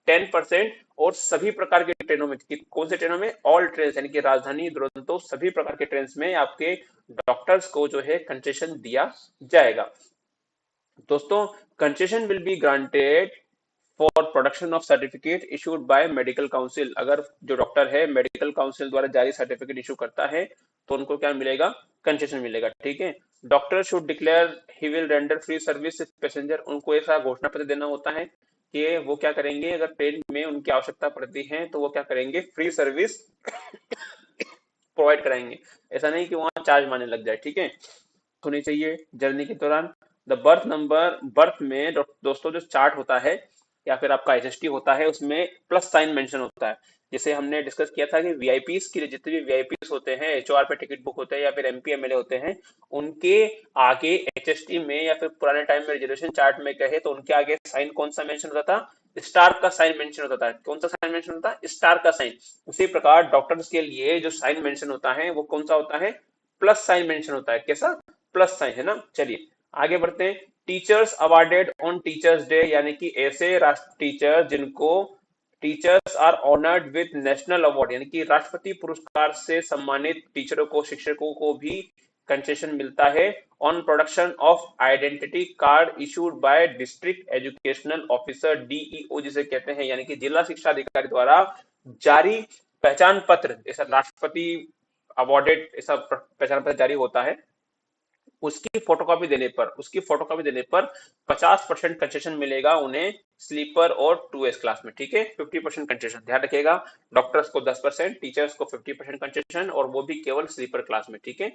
10%। और सभी प्रकार के ट्रेनों में, कौन से ट्रेनों में, ऑल ट्रेन, यानी कि राजधानी, दुरंतो, सभी प्रकार के ट्रेन में आपके डॉक्टर्स को जो है कंसेशन दिया जाएगा। दोस्तों concession will be granted for production of certificate issued bye medical council, अगर जो डॉक्टर है मेडिकल काउंसिल द्वारा जारी सर्टिफिकेट इशू करता है तो उनको क्या मिलेगा, कंसेशन मिलेगा, ठीक है। Doctor should declare he will render free service passenger, उनको ऐसा घोषणा पत्र देना होता है कि वो क्या करेंगे, अगर ट्रेन में उनकी आवश्यकता पड़ती है तो वो क्या करेंगे, फ्री सर्विस प्रोवाइड कराएंगे। ऐसा नहीं कि वहां चार्ज मारने लग जाए, ठीक है। होनी चाहिए जर्नी के दौरान। द बर्थ नंबर, बर्थ में दोस्तों जो चार्ट होता है या फिर आपका एचएसटी होता है उसमें प्लस साइन मेंशन होता है। जैसे हमने डिस्कस किया था कि वीआईपीस के लिए, जितने भी वीआईपीस होते हैं, एचओआर पे टिकट बुक होते हैं या फिर एमपी एमएलए होते हैं, उनके आगे एचएसटी में या फिर पुराने टाइम में रिजर्वेशन चार्ट में कहे तो उनके आगे साइन कौन सा मेंशन होता था, स्टार का साइन मेंशन होता था। कौन सा साइन मेंशन होता है, स्टार का साइन। उसी प्रकार डॉक्टर्स के लिए जो साइन मेंशन होता है वो कौन सा होता है, प्लस साइन मेंशन होता है। कैसा, प्लस साइन, है ना। चलिए आगे बढ़ते हैं। Teachers awarded on teachers day, यानी कि ऐसे राष्ट्र टीचर जिनको, teachers are honoured with national award, यानी कि राष्ट्रपति पुरस्कार से सम्मानित टीचरों को, शिक्षकों को भी कंसेशन मिलता है on production of identity card issued by district educational officer, DEO जिसे कहते हैं, यानी कि जिला शिक्षा अधिकारी द्वारा जारी पहचान पत्र। ऐसा राष्ट्रपति अवार्डेड ऐसा पहचान पत्र जारी होता है, उसकी फोटोकॉपी देने पर 50% कंसेशन मिलेगा उन्हें स्लीपर और 2S क्लास में, ठीक है। 50% कंसेशन, ध्यान रखिएगा, डॉक्टर्स को 10%, टीचर्स को 50% कंसेशन, और वो भी केवल स्लीपर क्लास में, ठीक है।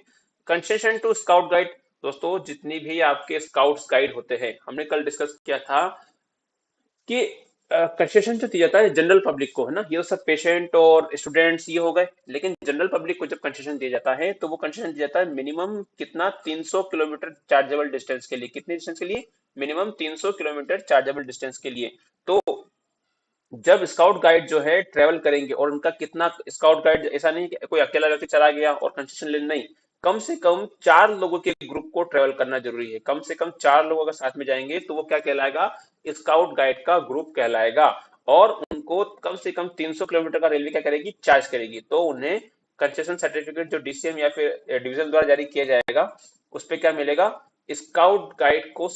कंसेशन टू स्काउट गाइड, दोस्तों जितनी भी आपके स्काउट्स गाइड होते हैं, हमने कल डिस्कस किया था कि कंसेशन जो दिया जाता है जनरल पब्लिक को, है ना, ये तो सब पेशेंट और स्टूडेंट्स ये हो गए, लेकिन जनरल पब्लिक को जब कंसेशन दिया जाता है तो वो कंसेशन दिया जाता है मिनिमम कितना, 300 किलोमीटर चार्जेबल डिस्टेंस के लिए। कितने डिस्टेंस के लिए, मिनिमम 300 किलोमीटर चार्जेबल डिस्टेंस के लिए। तो जब स्काउट गाइड जो है ट्रेवल करेंगे, और उनका कितना, स्काउट गाइड ऐसा नहीं कि कोई अकेला व्यक्ति चला गया और कंसेशन ले, नहीं, कम से कम 4 लोगों के ग्रुप को ट्रेवल करना जरूरी है। कम से कम 4 लोग अगर साथ में जाएंगे तो वो क्या कहलाएगा, स्काउट गाइड का ग्रुप कहलाएगा। और उनको कम से कम 300 किलोमीटर का रेलवे क्या करेगी, चार्ज करेगी, तो उन्हें कंसेशन सर्टिफिकेट जो डीसीएम या फिर डिवीजन द्वारा जारी किया जाएगा उस पर क्या मिलेगा, स्काउट गाइड को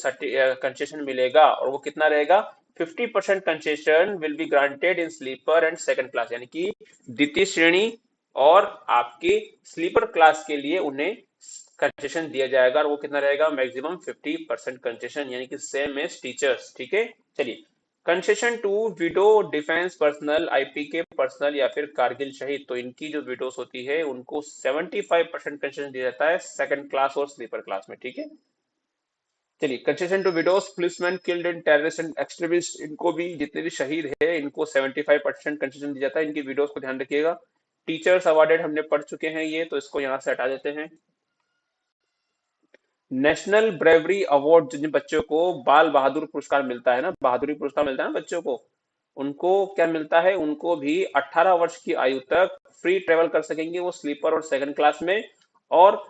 कंसेशन मिलेगा। और वो कितना रहेगा, 50% concession will be granted in sleeper and second class, यानी कि द्वितीय श्रेणी और आपके स्लीपर क्लास के लिए उन्हें कंसेशन दिया जाएगा। और वो कितना रहेगा, मैक्सिमम 50% कंसेशन, यानी कि सेम एज टीचर्स, ठीक है। चलिए concession to widow defence personnel, IP के पर्सनल या फिर कारगिल शहीद, तो इनकी जो विडोस होती है उनको 75% कंसेशन दिया जाता है सेकंड क्लास और स्लीपर क्लास में, ठीक है। चलिए concession to widows policeman killed in terrorist and extremist, इनको भी, जितने भी शहीद है इनको 75% कंसेशन दिया जाता है, इनकी विडोज को ध्यान रखिएगा। टीचर्स अवार्डेड हमने पढ़ चुके हैं ये, तो इसको यहाँ से हटा देते हैं। नेशनल ब्रेवरी अवार्ड, जिन बच्चों को बाल बहादुर पुरस्कार मिलता है ना, बहादुरी पुरस्कार मिलता है ना बच्चों को, उनको क्या मिलता है, उनको भी 18 वर्ष की आयु तक फ्री ट्रेवल कर सकेंगे वो स्लीपर और सेकंड क्लास में। और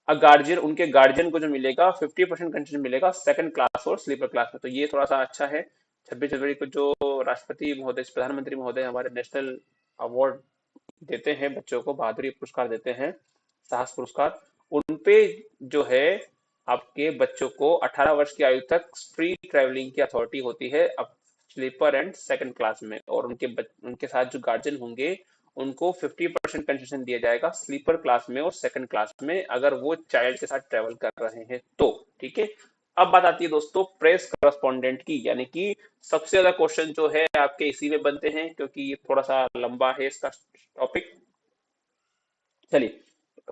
गार्जियन, उनके गार्जियन को जो मिलेगा 50% कंसेशन मिलेगा सेकंड क्लास और स्लीपर क्लास में। तो ये थोड़ा सा अच्छा है। 26 जनवरी को जो राष्ट्रपति महोदय, प्रधानमंत्री महोदय हमारे नेशनल अवार्ड देते हैं बच्चों को, बहादुरी पुरस्कार देते हैं, साहस पुरस्कार, उन पे जो है आपके बच्चों को 18 वर्ष की आयु तक फ्री ट्रैवलिंग की अथॉरिटी होती है अब स्लीपर एंड सेकंड क्लास में। और उनके साथ जो गार्जियन होंगे उनको 50% कंसेशन दिया जाएगा स्लीपर क्लास में और सेकंड क्लास में, अगर वो चाइल्ड के साथ ट्रेवल कर रहे हैं तो। ठीक है। अब बात आती है दोस्तों प्रेस करस्पॉन्डेंट की, यानी कि सबसे ज्यादा क्वेश्चन जो है आपके इसी में बनते हैं, क्योंकि ये थोड़ा सा लंबा है इसका टॉपिक। चलिए,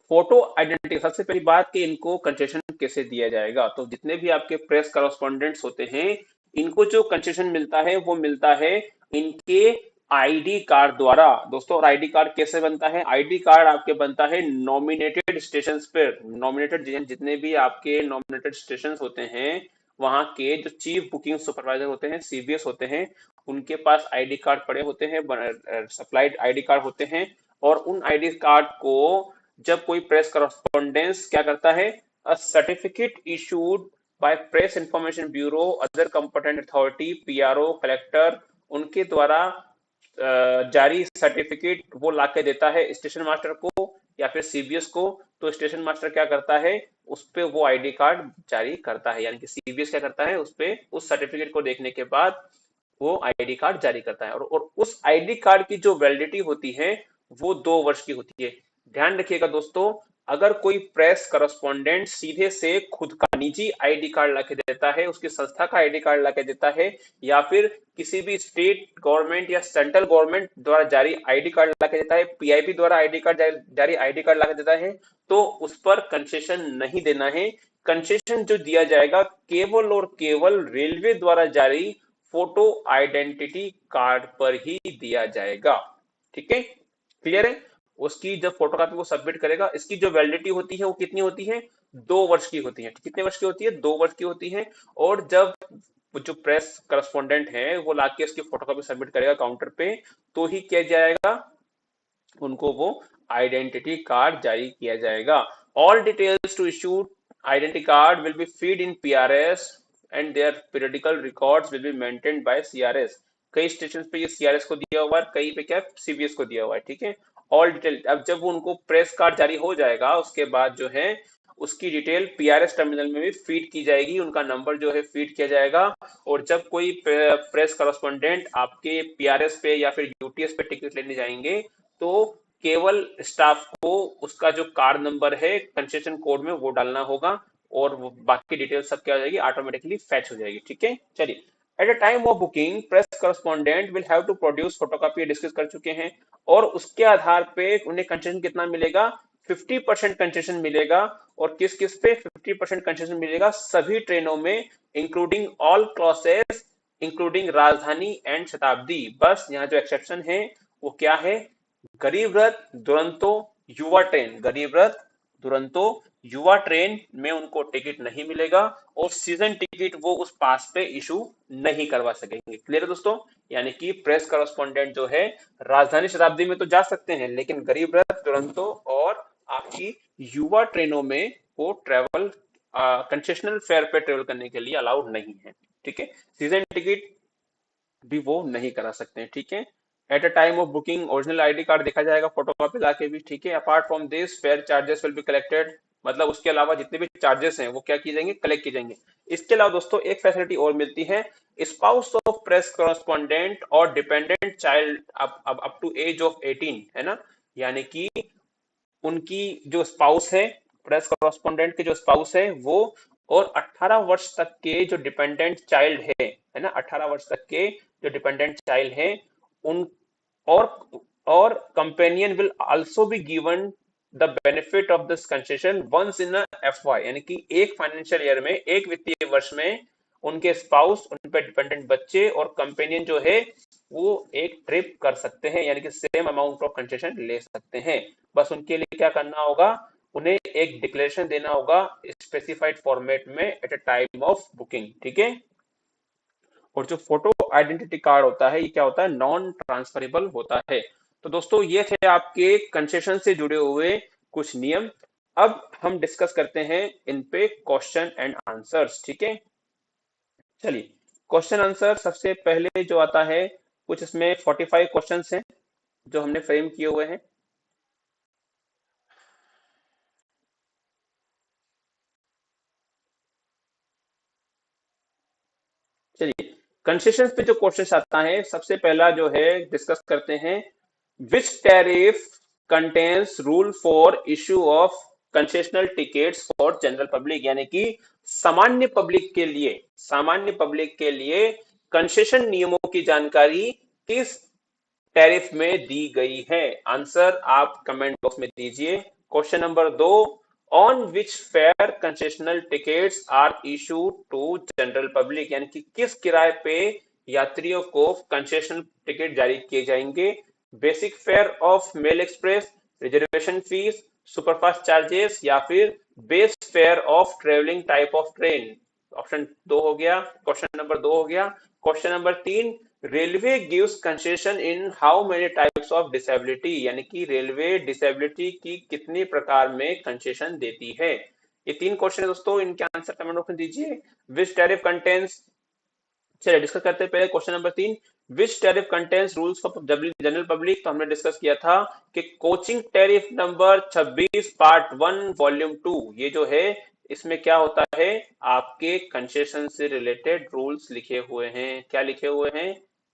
फोटो आइडेंटिटी, सबसे पहली बात कि इनको कंसेशन कैसे दिया जाएगा। तो जितने भी आपके प्रेस करस्पॉन्डेंट्स होते हैं, इनको जो कंसेशन मिलता है वो मिलता है इनके आईडी कार्ड द्वारा दोस्तों। और आईडी कार्ड कैसे बनता है? आईडी कार्ड आपके बनता है नॉमिनेटेड स्टेशन पर। नॉमिनेटेड जितने भी आपके नॉमिनेटेड स्टेशन होते हैं, वहां के जो चीफ बुकिंग सुपरवाइजर होते हैं, सीबीएस होते हैं, उनके पास आईडी कार्ड पड़े होते हैं, सप्लाइड आईडी कार्ड होते हैं। और उन आईडी कार्ड को जब कोई प्रेस करस्पॉन्डेंस क्या करता है, a certificate issued bye press information bureau, other competent authority, PRO, collector, उनके द्वारा जारी सर्टिफिकेट वो लाके देता है स्टेशन मास्टर को या फिर सीबीएस को। तो स्टेशन मास्टर क्या करता है, उस पे वो आईडी कार्ड जारी करता है, यानी कि सीबीएस क्या करता है, उस पे उस सर्टिफिकेट को देखने के बाद वो आईडी कार्ड जारी करता है। और उस आईडी कार्ड की जो वैलिडिटी होती है वो 2 वर्ष की होती है। ध्यान रखिएगा दोस्तों, अगर कोई प्रेस करस्पॉन्डेंट सीधे से खुद का निजी आईडी कार्ड लाके देता है, उसकी संस्था का आईडी कार्ड लाके देता है, या फिर किसी भी स्टेट गवर्नमेंट या सेंट्रल गवर्नमेंट द्वारा जारी आईडी कार्ड लाके देता है, पीआईबी द्वारा आईडी कार्ड जारी आईडी कार्ड लाके देता है, तो उस पर कंसेशन नहीं देना है। कंसेशन जो दिया जाएगा केवल और केवल रेलवे द्वारा जारी फोटो आइडेंटिटी कार्ड पर ही दिया जाएगा। ठीक है, क्लियर है? उसकी जब फोटोकॉपी वो सबमिट करेगा, इसकी जो वैलिडिटी होती है वो कितनी होती है, 2 वर्ष की होती है। कितने वर्ष की होती है? 2 वर्ष की होती है। और जब जो प्रेस करस्पॉन्डेंट है वो लाके इसकी फोटोकॉपी सबमिट करेगा काउंटर पे, तो ही किया जाएगा, उनको वो आइडेंटिटी कार्ड जारी किया जाएगा। All details to issue identity card will be feed in PRS and their periodical records will be maintained by CRS. कई स्टेशन पे ये सीआरएस को दिया हुआ है, कई पे क्या सीबीएस को दिया हुआ है। ठीक है, ऑल डिटेल। अब जब उनको प्रेस कार्ड जारी हो जाएगा उसके बाद जो है उसकी डिटेल पीआरएस टर्मिनल में भी फीड की जाएगी, उनका नंबर जो है फीड किया जाएगा। और जब कोई प्रेस करस्पॉन्डेंट आपके पीआरएस पे या फिर यूटीएस पे टिकट लेने जाएंगे, तो केवल स्टाफ को उसका जो कार्ड नंबर है कंसेशन कोड में वो डालना होगा, और वो बाकी डिटेल सब क्या हो जाएगी, ऑटोमेटिकली फैच हो जाएगी। ठीक है, चलिए। At a time of booking press correspondent will have to produce photocopy, discuss कर चुके हैं। और उसके आधार पे उन्हें कंसेशन कितना मिलेगा, 50% कंसेशन मिलेगा। और किस किस पे 50% कंसेशन मिलेगा? सभी ट्रेनों में, इंक्लूडिंग ऑल क्लासेस, इंक्लूडिंग राजधानी एंड शताब्दी। बस यहाँ जो एक्सेप्शन है वो क्या है, गरीब रथ, दुरंतो, युवा ट्रेन। गरीब रथ, दुरंतो, युवा ट्रेन में उनको टिकट नहीं मिलेगा, और सीजन टिकट वो उस पास पे इशू नहीं करवा सकेंगे। क्लियर है दोस्तों? यानी कि प्रेस करस्पॉन्डेंट जो है राजधानी शताब्दी में तो जा सकते हैं, लेकिन गरीब रथ, दुरंतो और आपकी युवा ट्रेनों में वो ट्रेवल कंसेशनल फेयर पे ट्रेवल करने के लिए अलाउड नहीं है। ठीक है, सीजन टिकट भी वो नहीं करा सकते हैं। ठीक है, eight a time of booking original ID card देखा जाएगा फोटोकॉपी लाके भी। ठीक है, apart from this fair charges will be collected, मतलब उसके अलावा जितने भी चार्जेस हैं वो क्या किए जाएंगे, कलेक्ट किए जाएंगे। इसके अलावा दोस्तों एक फैसिलिटी और मिलती है, स्पाउस ऑफ प्रेस करस्पॉन्डेंट और dependent child up to age of 18, है ना, यानी कि उनकी जो स्पाउस है, प्रेस कॉरेस्पॉन्डेंट के जो स्पाउस है वो, और 18 वर्ष तक के जो डिपेंडेंट चाइल्ड है ना, 18 वर्ष तक के जो डिपेंडेंट चाइल्ड है उन, और और companion will also be given the benefit of this concession once in FY, यानी कि एक फाइनेंशियल ईयर में, एक वित्तीय वर्ष में उनके स्पाउस, उन पे डिपेंडेंट बच्चे और कंपेनियन जो है वो एक ट्रिप कर सकते हैं, यानी कि सेम अमाउंट ऑफ कंसेशन ले सकते हैं। बस उनके लिए क्या करना होगा, उन्हें एक डिक्लेरेशन देना होगा स्पेसिफाइड फॉर्मेट में eight a time of booking. ठीक है, और जो फोटो आइडेंटिटी कार्ड होता है ये क्या होता है, नॉन ट्रांसफरेबल होता है। तो दोस्तों ये थे आपके कंसेशन से जुड़े हुए कुछ नियम। अब हम डिस्कस करते हैं इन पे क्वेश्चन एंड आंसर्स, ठीक है। चलिए, क्वेश्चन आंसर सबसे पहले जो आता है, कुछ इसमें 45 क्वेश्चंस हैं जो हमने फ्रेम किए हुए हैं। चलिए, कंसेशन पे जो क्वेश्चन आता है, सबसे पहला जो है डिस्कस करते हैं, which tariff contains rule for issue of concessional tickets for general public, यानी कि सामान्य पब्लिक के लिए, सामान्य पब्लिक के लिए कंसेशन नियमों की जानकारी किस टैरिफ में दी गई है। आंसर आप कमेंट बॉक्स में दीजिए। Question number 2, on which fare concessional tickets are issued to general public, यानी कि किस किराए पे यात्रियों को कंसेशनल टिकट जारी किए जाएंगे। Basic fair of male express, reservation fees, superfast charges, या फिर base fare of travelling type of train. Option 2 हो गया, क्वेश्चन नंबर 2 हो गया। Question number 3, railway gives concession in how many types of disability, यानी कि रेलवे डिसेबिलिटी की कितने प्रकार में कंसेशन देती है। ये 3 क्वेश्चन है दोस्तों, इनके आंसर कमेंट बॉक्स में दीजिए। विच टैरिफ कंटेन्स, चलिए डिस्कस करते हैं पहले question number 3, which tariff contains rules for general public. तो हमने डिस्कस किया था कि coaching tariff number 26 part 1 volume 2, ये जो है इसमें क्या होता है, आपके कंसेशन से रिलेटेड रूल्स लिखे हुए हैं। क्या लिखे हुए हैं,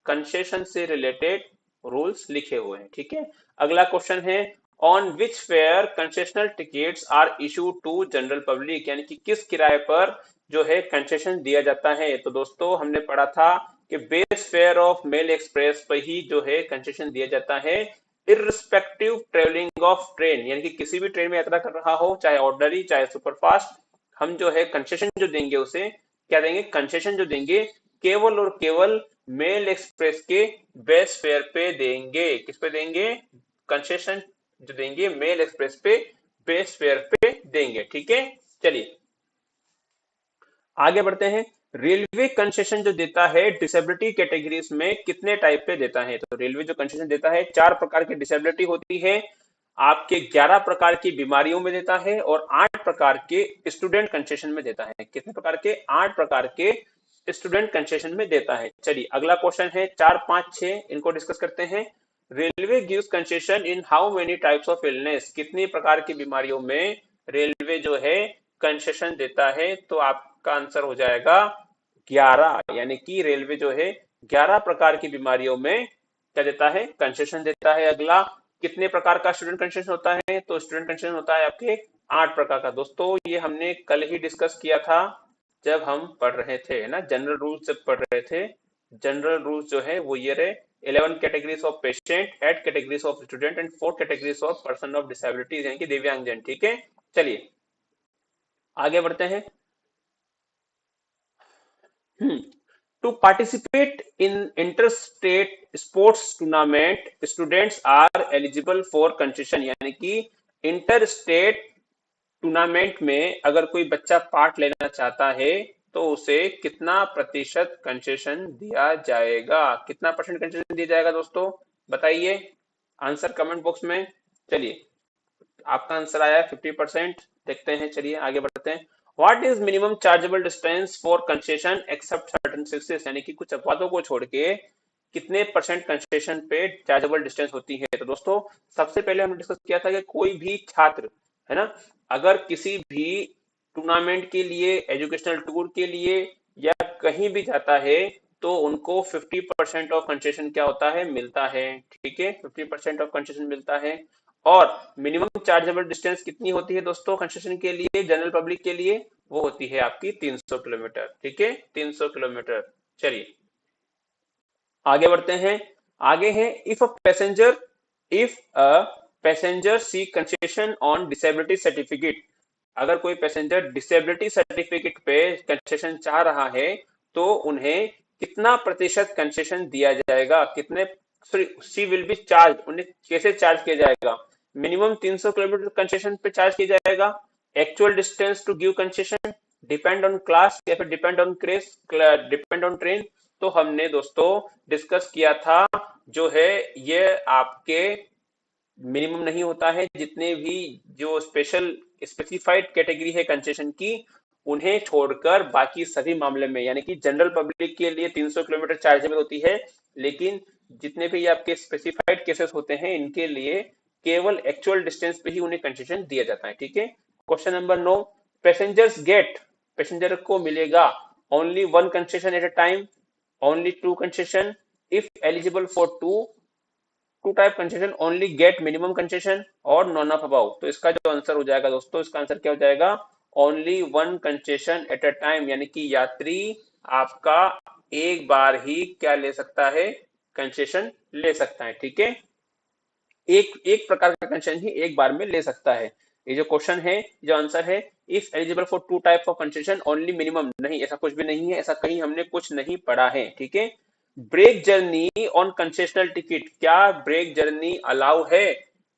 कंसेशन से रिलेटेड रूल्स लिखे हुए हैं, ठीक है। अगला क्वेश्चन है, on which fare concessional tickets are issue to general public, यानी कि किस किराए पर जो है कंसेशन दिया जाता है। तो दोस्तों हमने पढ़ा था कि base fare of male express पर ही जो है कंसेशन दिया जाता है, इररिस्पेक्टिव ट्रेवलिंग ऑफ ट्रेन, यानी कि किसी भी ट्रेन में यात्रा कर रहा हो, चाहे ऑर्डनरी चाहे सुपरफास्ट, हम जो है कंसेशन जो देंगे उसे क्या देंगे, कंसेशन जो देंगे केवल और केवल मेल एक्सप्रेस के बेस फेयर पे देंगे। किस पे देंगे, कंसेशन जो देंगे मेल एक्सप्रेस पे बेस फेयर पे देंगे, ठीक है। चलिए आगे बढ़ते हैं। रेलवे कंसेशन जो देता है डिसेबिलिटी कैटेगरीज में कितने टाइप पे देता है। तो रेलवे जो कंसेशन देता है, 4 प्रकार की डिसेबिलिटी होती है, आपके 11 प्रकार की बीमारियों में देता है, और 8 प्रकार के स्टूडेंट कंसेशन में देता है। कितने प्रकार के, 8 प्रकार के स्टूडेंट कंसेशन में देता है। चलिए अगला क्वेश्चन है 4, 5, 6, इनको डिस्कस करते हैं। Railway gives concession in how many types of illness, कितनी प्रकार की बीमारियों में रेलवे जो है कंसेशन देता है। तो आपका आंसर हो जाएगा 11, यानी कि रेलवे जो है 11 प्रकार की बीमारियों में क्या देता है, कंसेशन देता है। अगला, कितने प्रकार का स्टूडेंट कंसेशन होता है। तो स्टूडेंट कंसेशन होता है आपके 8 प्रकार का। दोस्तों ये हमने कल ही डिस्कस किया था जब हम पढ़ रहे थे, है ना, जनरल रूल्स जब पढ़ रहे थे। जनरल रूल्स जो है वो ये रहे, 11 categories of patient, 8 categories of student and 4 categories of person of disabilities, यानी कि दिव्यांगजन, ठीक है। चलिए आगे बढ़ते हैं। To participate in interstate sports tournament, students are eligible for concession, यानी कि इंटर स्टेट टूर्नामेंट में अगर कोई बच्चा पार्ट लेना चाहता है तो उसे कितना प्रतिशत कंसेशन दिया जाएगा, कितना परसेंट कंसेशन दिया जाएगा दोस्तों, बताइए आंसर कमेंट बॉक्स में। चलिए आपका आंसर आया 50%, देखते हैं, चलिए आगे बढ़ते हैं। What is minimum chargeable distance for concession except certain sixes, यानी कि कुछ अपवादों को छोड़ के कितने परसेंट कंसेशन पे चार्जेबल डिस्टेंस होती है। तो दोस्तों सबसे पहले हमने डिस्कस किया था कि कोई भी छात्र, है ना, अगर किसी भी टूर्नामेंट के लिए, एजुकेशनल टूर के लिए या कहीं भी जाता है तो उनको 50% ऑफ कंसेशन क्या होता है, मिलता है, ठीक है, 50% ऑफ कंसेशन मिलता है। और मिनिमम चार्जेबल डिस्टेंस कितनी होती है दोस्तों कंसेशन के लिए, जनरल पब्लिक के लिए, वो होती है आपकी 300 किलोमीटर, ठीक है, 300 किलोमीटर। चलिए आगे बढ़ते हैं। आगे है, if a passenger see concession on disability certificate, अगर कोई पैसेंजर डिसेबिलिटी सर्टिफिकेट पे कंसेशन चाह रहा है तो उन्हें कितना प्रतिशत कंसेशन दिया जाएगा, कितने, सी विल बी चार्ज, उन्हें कैसे चार्ज किया जाएगा। मिनिमम 300 किलोमीटर कंसेशन पे चार्ज किया जाएगा, actual distance to give concession, depend on class, या फिर depend on cress, depend on train, तो हमने दोस्तों डिस्कस किया था जो है ये आपके मिनिमम नहीं होता है, जितने भी जो स्पेशल स्पेसिफाइड कैटेगरी है कंसेशन की उन्हें छोड़कर बाकी सभी मामले में, यानी कि जनरल पब्लिक के लिए 300 किलोमीटर चार्जेबल होती है, लेकिन जितने भी आपके स्पेसिफाइड केसेस होते हैं इनके लिए केवल एक्चुअल डिस्टेंस पे ही उन्हें कंसेशन दिया जाता है। ठीक है। Question number 9, passengers get, passenger को मिलेगा only one concession at a time, only two concession, if eligible for two type concession only get minimum concession, और नॉन ऑफ अबाउ। तो इसका जो आंसर हो जाएगा दोस्तों, इसका आंसर क्या हो जाएगा, only one concession at a time, यानी कि यात्री आपका एक बार ही क्या ले सकता है, कंसेशन ले सकता है। ठीक है, एक एक प्रकार का कंसेशन ही एक बार में ले सकता है। ये जो क्वेश्चन है, जो आंसर है, if eligible for two type of concession only minimum, नहीं ऐसा कुछ भी नहीं है, ऐसा कहीं हमने कुछ नहीं पढ़ा है। ठीक है। Break journey on concessional ticket, क्या ब्रेक जर्नी अलाउ है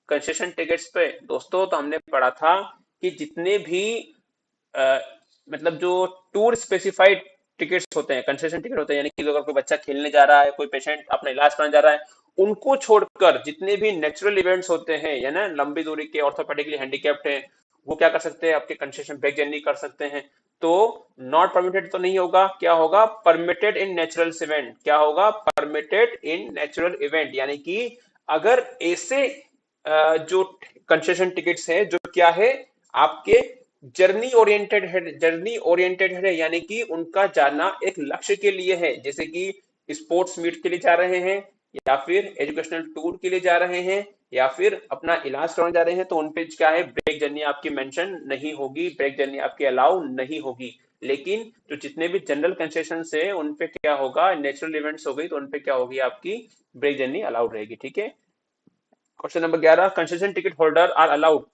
कंसेशन टिकट्स पे दोस्तों? तो हमने पढ़ा था कि जितने भी अ, मतलब जो टूर स्पेसिफाइड टिकट्स होते हैं, कंसेशन टिकट होते हैं, यानी कि अगर कोई बच्चा खेलने जा रहा है, कोई पेशेंट अपना इलाज कराने जा रहा है, उनको छोड़कर जितने भी नेचुरल इवेंट्स होते हैं या ना लंबी दूरी के ऑर्थोपेडिकली हैंडीकैप्ड हैं, वो क्या कर सकते हैं, आपके कंसेशन ब्रेक जर्नी कर सकते हैं। तो नॉट परमिटेड तो नहीं होगा, क्या होगा, परमिटेड इन नेचुरल इवेंट, क्या होगा, परमिटेड इन नेचुरल इवेंट, यानी कि अगर ऐसे जो कंसेशन टिकट्स हैं जो क्या है आपके जर्नी ओरिएंटेड है, जर्नी ओरिएंटेड है, यानी कि उनका जाना एक लक्ष्य के लिए है, जैसे कि स्पोर्ट्स मीट के लिए जा रहे हैं, या फिर एजुकेशनल टूर के लिए जा रहे हैं, या फिर अपना इलाज कराने जा रहे हैं, तो उनपे क्या है, ब्रेक जर्नी आपकी मेंशन नहीं होगी, ब्रेक जर्नी आपकी अलाउ नहीं होगी। लेकिन जो जितने भी जनरल कंसेशन है उनपे क्या होगा, नेचुरल इवेंट्स हो गई तो उनपे क्या होगी, आपकी ब्रेक जर्नी अलाउड रहेगी। ठीक है। Question number 11, concession ticket holder are allowed,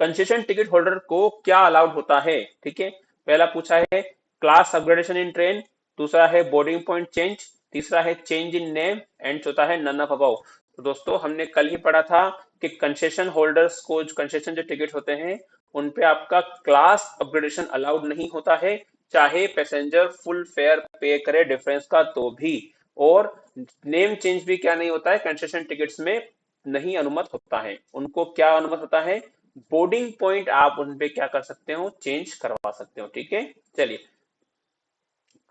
concession ticket holder को क्या अलाउड होता है? ठीक है। पहला पूछा है क्लास अपग्रेडेशन इन ट्रेन, दूसरा है बोर्डिंग पॉइंट चेंज, तीसरा है चेंज इन नेम, एंड चौथा है नन ऑफ अबव। तो दोस्तों हमने कल ही पढ़ा था कि कंसेशन होल्डर्स को, कंसेशन जो टिकट होते हैं उन पे आपका क्लास अपग्रेडेशन अलाउड नहीं होता है, चाहे पैसेंजर फुल फेयर पे करे डिफरेंस का तो भी, और नेम चेंज भी क्या नहीं होता है, कंसेशन टिकट्स में नहीं अनुमत होता है। उनको क्या अनुमत होता है, बोर्डिंग पॉइंट आप उन पे क्या कर सकते हो, चेंज करवा सकते हो। ठीक है। चलिए,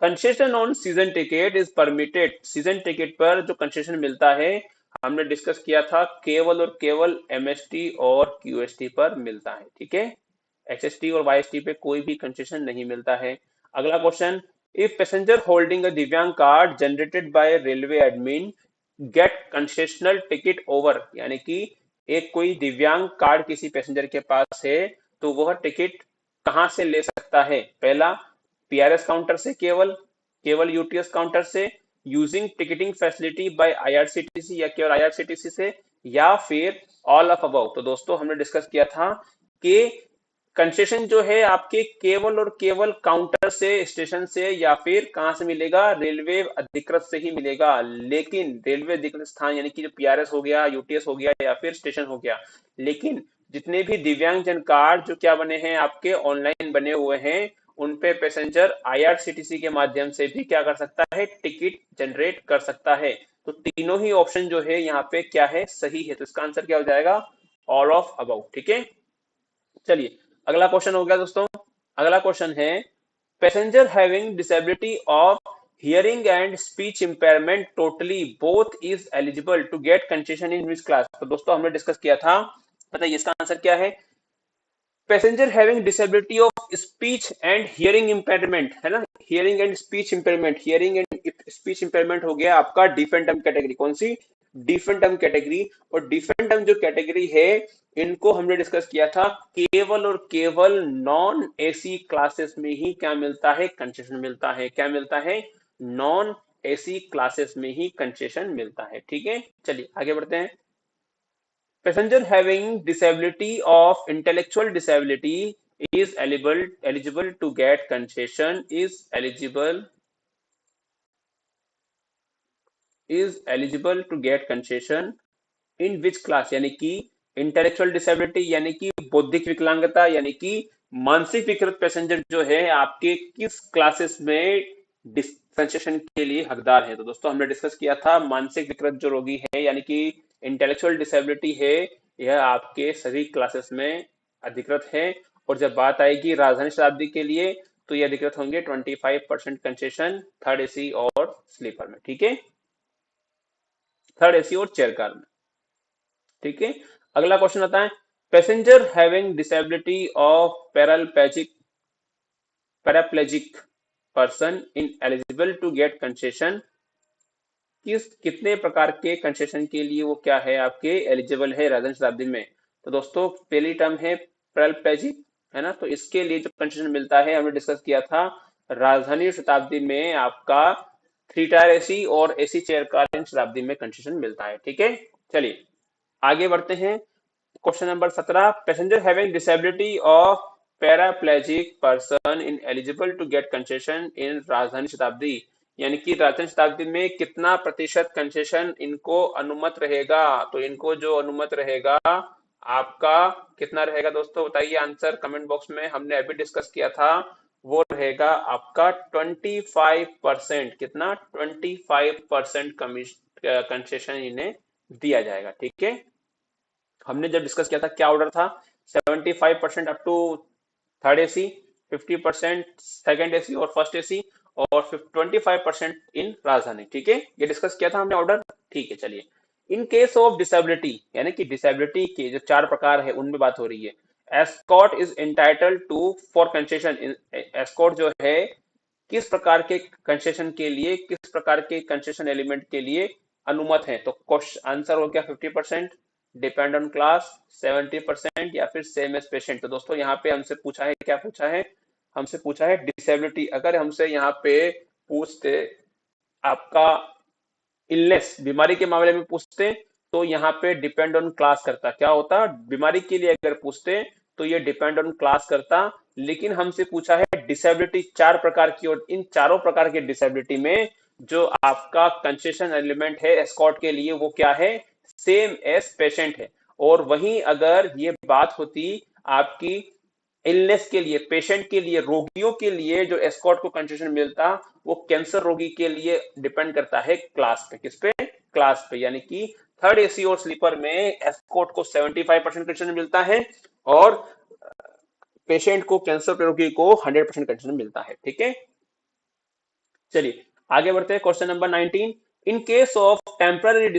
concession on season ticket is permitted, season ticket पर जो कंसेशन मिलता है हमने डिस्कस किया था केवल और केवल एमएसटी और क्यूएसटी पर मिलता है। ठीक है। एचएसटी और वाईएसटी पे कोई भी कंसेशन नहीं मिलता है। अगला question, if passenger holding a divyang card generated by railway admin get concessional ticket over, यानी कि एक कोई दिव्यांग कार्ड किसी पैसेंजर के पास है तो वह टिकट कहां से ले सकता है? पहला, पीआरएस काउंटर से, केवल केवल यूटीएस काउंटर से, using ticketing facility by IRCTC या केवल आईआरसीटीसी से, या फिर ऑल ऑफ अबव। तो दोस्तों हमने डिस्कस किया था कि कंसेशन जो है आपके केवल और केवल काउंटर से, स्टेशन से, या फिर कहां से मिलेगा, रेलवे अधिकृत से ही मिलेगा। लेकिन रेलवे अधिकृत स्थान यानी कि जो पीआरएस हो गया, यूटीएस हो गया, या फिर स्टेशन हो गया, लेकिन जितने भी दिव्यांगजन कार्ड जो क्या बने हैं, आपके ऑनलाइन बने हुए हैं, उन पे पैसेंजर आईआरसीटीसी के माध्यम से भी क्या कर सकता है, टिकट जनरेट कर सकता है। तो तीनों ही ऑप्शन जो है यहाँ पे क्या है, सही है। तो इसका आंसर क्या हो जाएगा, ऑल ऑफ अबाउट। ठीक है। चलिए, अगला क्वेश्चन हो गया दोस्तों। अगला क्वेश्चन है, passenger having disability of hearing and speech impairment totally both is eligible to get concession in which class? तो दोस्तों हमने डिस्कस किया था, बताइए इसका आंसर क्या है, passenger having disability of speech and hearing impairment, है ना, hearing and speech impairment, hearing and speech impairment हो गया आपका डिफेंटम कैटेगरी, कौन सी, डिफेंटम कैटेगरी। और डिफेंटम जो कैटेगरी है इनको हमने डिस्कस किया था, केवल और केवल नॉन एसी क्लासेस में ही क्या मिलता है, कंसेशन मिलता है। क्या मिलता है, नॉन एसी क्लासेस में ही कंसेशन मिलता है। ठीक है। चलिए आगे बढ़ते हैं। Passenger having disability of intellectual disability is eligible to get concession, is eligible to get concession in which class, यानी कि इंटेलेक्चुअल डिसेबिलिटी यानी कि बौद्धिक विकलांगता, यानी कि मानसिक विकृत पैसेंजर जो है आपके किस क्लासेस में कंसेशन के लिए हकदार है। तो दोस्तों हमने डिस्कस किया था मानसिक विकृत जो रोगी है यानी कि इंटेलेक्चुअल डिसेबिलिटी है, यह आपके सभी क्लासेस में अधिकृत है। और जब बात आएगी राजधानी शताब्दी के लिए तो ये अधिकृत होंगे 25% कंसेशन थर्ड एसी और स्लीपर में। ठीक है, थर्ड एसी और चेयर कार में। ठीक है, अगला क्वेश्चन आता है passenger having disability of paraplegic person in eligible to get concession, कितने प्रकार के कंसेशन के लिए वो क्या है आपके एलिजिबल है राजधानी शताब्दी में। तो दोस्तों पहली टर्म है पैराप्लेजिक, है ना, तो इसके लिए जो कंसेशन मिलता है हमने डिस्कस किया था राजधानी शताब्दी में आपका 3 टायर एसी और एसी चेयर कार इन शताब्दी में कंसेशन मिलता है। ठीक है, चलिए आगे बढ़ते हैं। Question number 17 passenger having disability of paraplegic person in eligible to get concession in Rajdhani Shatabdi, यानी कि राजधानी शताब्दी में कितना प्रतिशत कंसेशन इनको अनुमत रहेगा। तो इनको जो अनुमत रहेगा आपका कितना रहेगा दोस्तों, बताइए आंसर कमेंट बॉक्स में। हमने अभी डिस्कस किया था, वो रहेगा आपका 25%। कितना, 25% कंसेशन इन्हें दिया जाएगा। ठीक है, हमने जब डिस्कस किया था क्या ऑर्डर था, 75% up to third AC, 50% second AC और फर्स्ट एसी, और 25% इन राजधानी। ठीक है, ये डिस्कस किया था हमने ऑर्डर। ठीक है, चलिए इन केस ऑफ डिसेबिलिटी, यानी कि डिसेबिलिटी के जो 4 प्रकार है उनमें बात हो रही है। Escort is entitled to for concession, escort जो है किस प्रकार के कंसेशन के लिए, किस प्रकार के कंसेशन एलिमेंट के लिए अनुमत है। तो क्वेश्चन आंसर हो गया 50%, डिपेंड ऑन क्लास 70%, या फिर सेम एज पेशेंट। तो दोस्तों यहाँ पे हमसे पूछा है, क्या पूछा है, हमसे पूछा है डिसेबिलिटी। अगर हमसे यहाँ पे पूछते आपका इलनेस, बीमारी के मामले में पूछते तो यहाँ पे डिपेंड ऑन क्लास करता, क्या होता, बीमारी के लिए अगर पूछते तो ये डिपेंड ऑन क्लास करता। लेकिन हमसे पूछा है डिसेबिलिटी 4 प्रकार की, और इन चारों प्रकार के डिसेबिलिटी में जो आपका कंसेशन एलिमेंट है एस्कॉर्ट के लिए वो क्या है, सेम एज पेशेंट है। और वहीं अगर ये बात होती आपकी इलनेस के लिए, पेशेंट के लिए, रोगियों के लिए जो एस्कॉर्ट को कंसेशन मिलता वो कैंसर रोगी के लिए डिपेंड करता है क्लास पे, किस पे, क्लास पे। यानी कि थर्ड एसी और स्लीपर में एस्कॉर्ट को 75% कंसेशन मिलता है और पेशेंट को, कैंसर रोगी को 100% कंसेशन मिलता है। ठीक है, चलिए आगे बढ़ते हैं। Question number 19 in case of temporary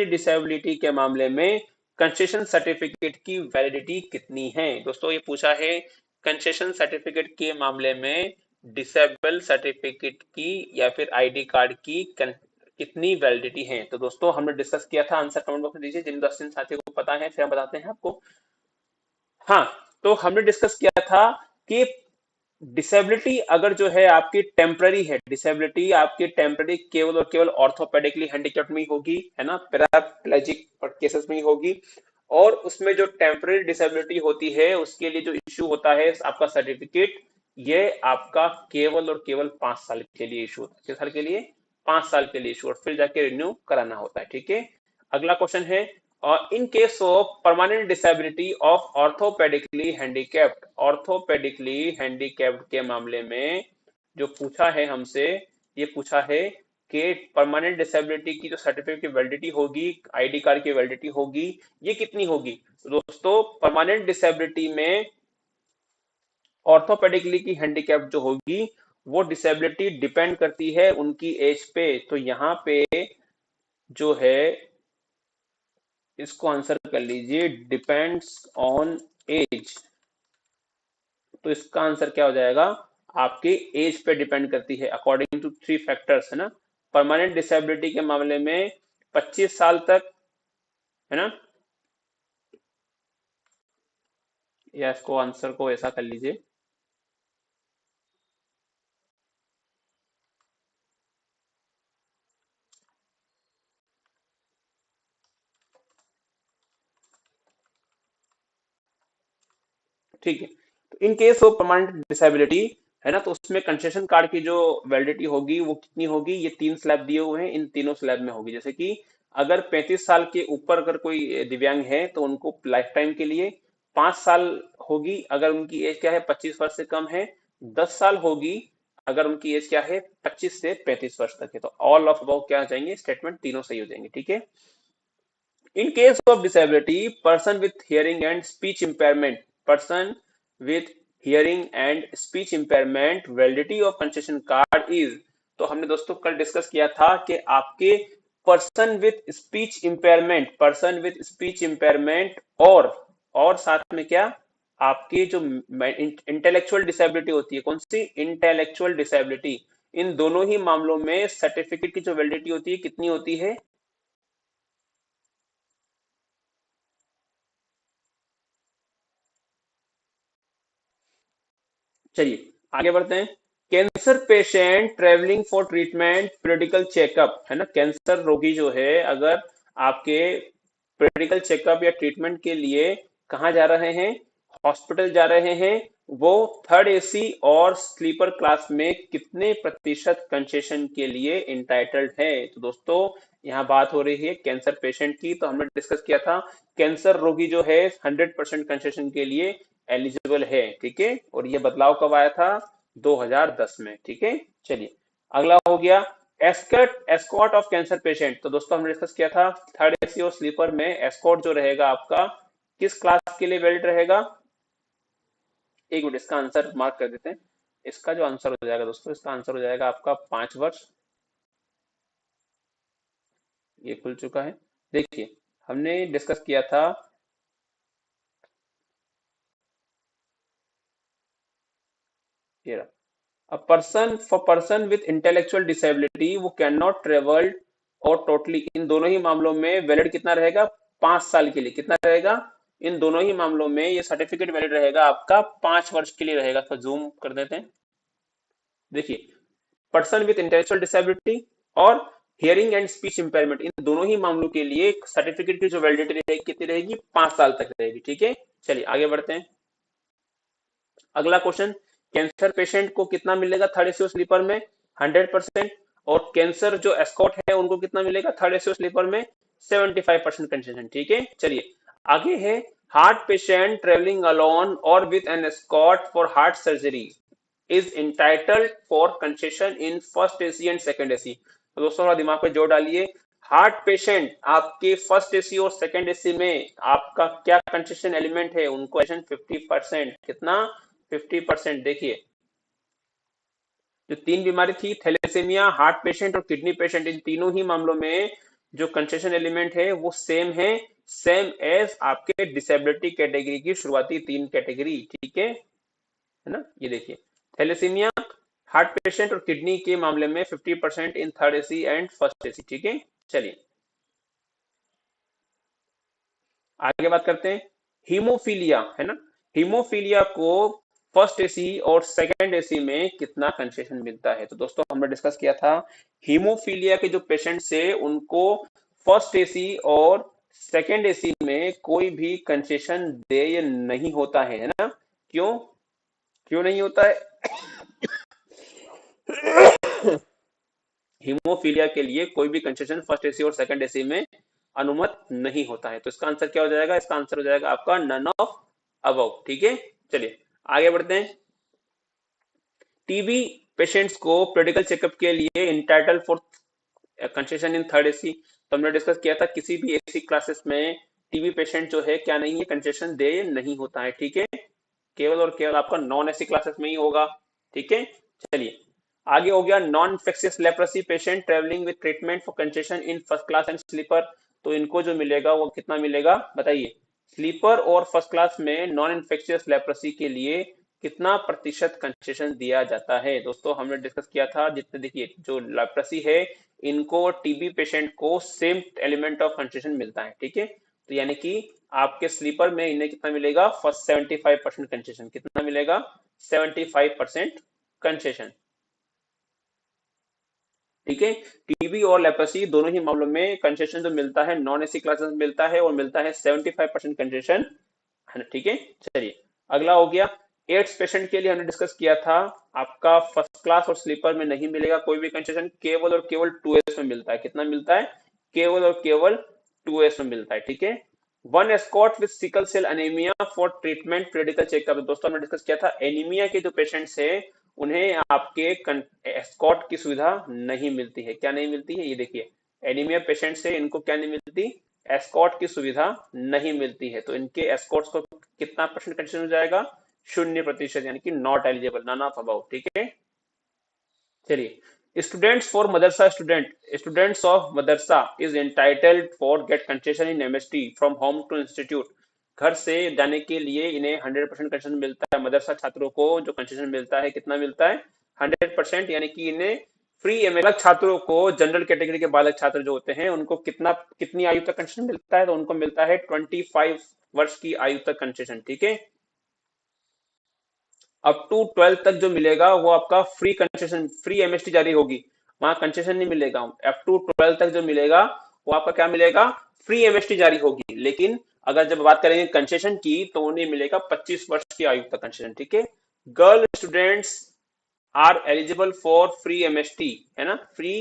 disability के मामले में कंसेशन सर्टिफिकेट की वैलिडिटी कितनी है। दोस्तों ये पूछा है कंसेशन सर्टिफिकेट के मामले में डिसेबल सर्टिफिकेट की या फिर आईडी कार्ड की कितनी वैलिडिटी है। तो दोस्तों हमने डिस्कस किया था, आंसर कमेंट बॉक्स में दीजिए जिन 10 साथियों को पता है, फिर हम बताते हैं आपको। हाँ, तो हमने डिस्कस किया था कि डिसेबिलिटी अगर जो है आपकी टेम्पररी है, डिसेबिलिटी आपकी टेम्पररी केवल और केवल ऑर्थोपेडिकली हैंडीकैप्ड में ही होगी, है ना, पैराप्लेजिक केसेस में ही होगी। और उसमें जो टेम्पररी डिसेबिलिटी होती है उसके लिए जो इश्यू होता है आपका सर्टिफिकेट, ये आपका केवल और केवल 5 साल के लिए इशू होता है। किस साल के लिए, 5 साल के लिए इशू, और फिर जाके रिन्यू कराना होता है। ठीक है, अगला क्वेश्चन है in case of permanent disability of orthopedically handicapped के मामले में जो पूछा है हमसे, ये पूछा है कि परमानेंट डिसेबिलिटी की जो सर्टिफिकेट की वैलिडिटी होगी, आईडी कार्ड की वैलिडिटी होगी, ये कितनी होगी। तो दोस्तों परमानेंट डिसेबिलिटी में ऑर्थोपेडिकली की हैंडीकैप जो होगी वो डिसेबिलिटी डिपेंड करती है उनकी एज पे। तो यहाँ पे जो है इसको आंसर कर लीजिए, डिपेंड्स ऑन एज। तो इसका आंसर क्या हो जाएगा, आपके एज पे डिपेंड करती है अकॉर्डिंग टू 3 फैक्टर्स, है ना। परमानेंट डिसेबिलिटी के मामले में 25 साल तक, है ना, या इसको आंसर को ऐसा कर लीजिए, ठीक है। तो इन केस ऑफ परमानेंट डिसेबिलिटी, है ना, तो उसमें कंसेशन कार्ड की जो वैलिडिटी होगी वो कितनी होगी, ये 3 स्लैब दिए हुए हैं, इन तीनों स्लैब में होगी। जैसे कि अगर 35 साल के ऊपर अगर कोई दिव्यांग है तो उनको लाइफ टाइम के लिए 5 साल होगी, अगर उनकी एज क्या है 25 वर्ष से कम है, 10 साल होगी अगर उनकी एज क्या है 25 से 35 वर्ष तक है, तो ऑल ऑफ अबव क्या आ जाएंगे, स्टेटमेंट तीनों सही हो जाएंगे। ठीक है। In case of disability, person with hearing and speech impairment, person with hearing and speech impairment, validity of concession card is, तो हमने दोस्तों कल डिस्कस किया था कि आपके पर्सन विथ स्पीच इम्पेयरमेंट और साथ में क्या, आपकी जो इंटेलेक्चुअल डिसेबिलिटी होती है, कौन सी, इंटेलेक्चुअल डिसेबिलिटी, इन दोनों ही मामलों में सर्टिफिकेट की जो वैलिडिटी होती है कितनी होती है। चलिए आगे बढ़ते हैं। Cancer patient travelling for treatment periodical checkup, है ना, कैंसर रोगी जो है अगर आपके पीरियडिकल चेकअप या ट्रीटमेंट के लिए कहाँ जा रहे हैं, हॉस्पिटल जा रहे हैं, वो थर्ड एसी और स्लीपर क्लास में कितने प्रतिशत कंसेशन के लिए इंटाइटल्ड है। तो दोस्तों यहाँ बात हो रही है कैंसर पेशेंट की, तो हमने डिस्कस किया था कैंसर रोगी जो है 100% कंसेशन के लिए एलिजिबल है। ठीक है, और ये बदलाव कब आया था, 2010 में। ठीक है, चलिए अगला हो गया escort escort of cancer patient. तो दोस्तों हमने डिस्कस किया था थर्ड एसी और स्लीपर में एस्कॉट जो रहेगा आपका किस क्लास के लिए वैलिड रहेगा। एक मिनट, इसका आंसर मार्क कर देते हैं। इसका जो आंसर हो जाएगा दोस्तों, इसका आंसर हो जाएगा आपका 5 वर्ष। ये खुल चुका है, देखिए हमने डिस्कस किया था, ये रहा, पर्सन विथ इंटेलेक्चुअल डिसेबिलिटी वो कैन नॉट ट्रेवल और टोटली, इन दोनों ही मामलों में वैलिड कितना रहेगा, 5 साल के लिए। कितना रहेगा, इन दोनों ही मामलों में ये सर्टिफिकेट वैलिड रहेगा आपका 5 वर्ष के लिए रहेगा। तो जूम कर देते हैं, देखिए पर्सन विथ इंटेलेक्चुअल डिसेबिलिटी और हियरिंग एंड स्पीच इंपेयरमेंट, इन दोनों ही मामलों के लिए सर्टिफिकेट की जो वैलिडिटी रहेगी कितनी रहेगी, 5 साल तक रहेगी। ठीक है, चलिए आगे बढ़ते हैं। अगला क्वेश्चन, कैंसर पेशेंट को कितना मिलेगा थर्ड एसी स्लीपर में, 100%, और कैंसर जो एस्कॉट है उनको कितना मिलेगा थर्ड एसी स्लीपर में, 75% कंसेशन। ठीक है, चलिए आगे है हार्ट पेशेंट ट्रेवलिंग अलोन और with an escort for heart surgery is entitled for concession in first AC and second AC. तो दोस्तों थोड़ा दिमाग पे जोर डालिए, हार्ट पेशेंट आपके फर्स्ट एसी और सेकंड एसी में आपका क्या कंसेशन एलिमेंट है, उनको 50%, कितना, 50%। देखिए जो तीन बीमारी थी, थैलेसीमिया, हार्ट पेशेंट और किडनी पेशेंट, इन तीनों ही मामलों में जो कंसेशन एलिमेंट है वो सेम है, सेम एज आपके डिसेबिलिटी कैटेगरी की शुरुआती 3 कैटेगरी। ठीक है ना, ये देखिए थैलेसीमिया, हार्ट पेशेंट और किडनी के मामले में 50% इन third AC and first AC. ठीक है, चलिए आगे बात करते हैं। हीमोफीलिया, है ना, हीमोफीलिया को फर्स्ट एसी और सेकंड एसी में कितना कंसेशन मिलता है। तो दोस्तों हमने डिस्कस किया था हीमोफीलिया के जो पेशेंट्स है उनको फर्स्ट एसी और सेकंड एसी में कोई भी कंसेशन देय नहीं होता है ना, क्यों, क्यों नहीं होता है, हीमोफीलिया के लिए कोई भी कंसेशन फर्स्ट एसी और सेकंड एसी में अनुमत नहीं होता है। तो इसका आंसर क्या हो जाएगा, इसका आंसर हो जाएगा आपका नन ऑफ अबव। ठीक है, चलिए आगे बढ़ते हैं। टीबी पेशेंट्स को मेडिकल चेकअप के लिए entitle for concession in third AC. तो हमने डिस्कस किया था किसी भी एसी क्लासेस में टीबी पेशेंट जो है क्या नहीं है, कंसेशन दे नहीं होता है। ठीक है, केवल और केवल आपका नॉन एसी क्लासेस में ही होगा। ठीक है, चलिए आगे हो गया non infectious leprosy patient travelling with treatment for concession in first class and sleeper. तो इनको जो मिलेगा वो कितना मिलेगा बताइए, स्लीपर और फर्स्ट क्लास में नॉन इन्फेक्शियस लेप्रोसी के लिए कितना प्रतिशत कंसेशन दिया जाता है। दोस्तों हमने डिस्कस किया था, जितने देखिए जो लेप्रोसी है इनको टीबी पेशेंट को सेम एलिमेंट ऑफ कंसेशन मिलता है। ठीक है, तो यानी कि आपके स्लीपर में इन्हें कितना मिलेगा, फर्स्ट 75% कंसेशन, कितना मिलेगा, 75% कंसेशन। ठीक है, टीबी और लेप्रोसी दोनों ही मामलों में कंसेशन जो मिलता है नॉन एसी क्लासेस में मिलता है और मिलता है 75% कंसेशन, है ना। ठीक है, चलिए अगला हो गया एड्स पेशेंट के लिए हमने डिस्कस किया था आपका फर्स्ट क्लास और स्लीपर में नहीं मिलेगा कोई भी कंसेशन, केवल और केवल 2एस में मिलता है। कितना मिलता है, केवल और केवल 2एस में मिलता है। ठीक है, one escort with sickle cell anaemia for treatment periodical checkup. दोस्तों हमने डिस्कस किया था एनीमिया के जो पेशेंट्स है उन्हें आपके एस्कॉर्ट की सुविधा नहीं मिलती है। क्या नहीं मिलती है, ये देखिए, एनीमिया पेशेंट से इनको क्या नहीं मिलती, एस्कॉर्ट की सुविधा नहीं मिलती है। तो इनके एस्कॉर्ट्स को कितना परसेंट कंसिडर हो जाएगा, 0%, यानी कि not eligible, none of about. ठीक है, चलिए, students for madrasa students of madrasa is entitled for get concession in MST from home to institute. घर से जाने के लिए इन्हें 100% कंसेशन मिलता है। मदरसा छात्रों को जो कंसेशन मिलता है, कितना मिलता है, 100%, यानी कि इन्हें फ्री बालक छात्रों को, जनरल कैटेगरी के बालक छात्र जो होते हैं उनको कितनी आयु तक कंसेशन मिलता है, तो उनको मिलता है 25 वर्ष की आयु तक कंसेशन। ठीक है, अप टू 12 तक जो मिलेगा वो आपका फ्री कंसेशन, फ्री एमएसटी जारी होगी, वहां कंसेशन नहीं मिलेगा। अप टू 12 तक जो मिलेगा वो आपका क्या मिलेगा, फ्री एमएसटी जारी होगी। लेकिन अगर जब बात करेंगे कंसेशन की, तो उन्हें मिलेगा 25 वर्ष की आयु तक कंसेशन। ठीक है, girl students are eligible for free MST, है ना, फ्री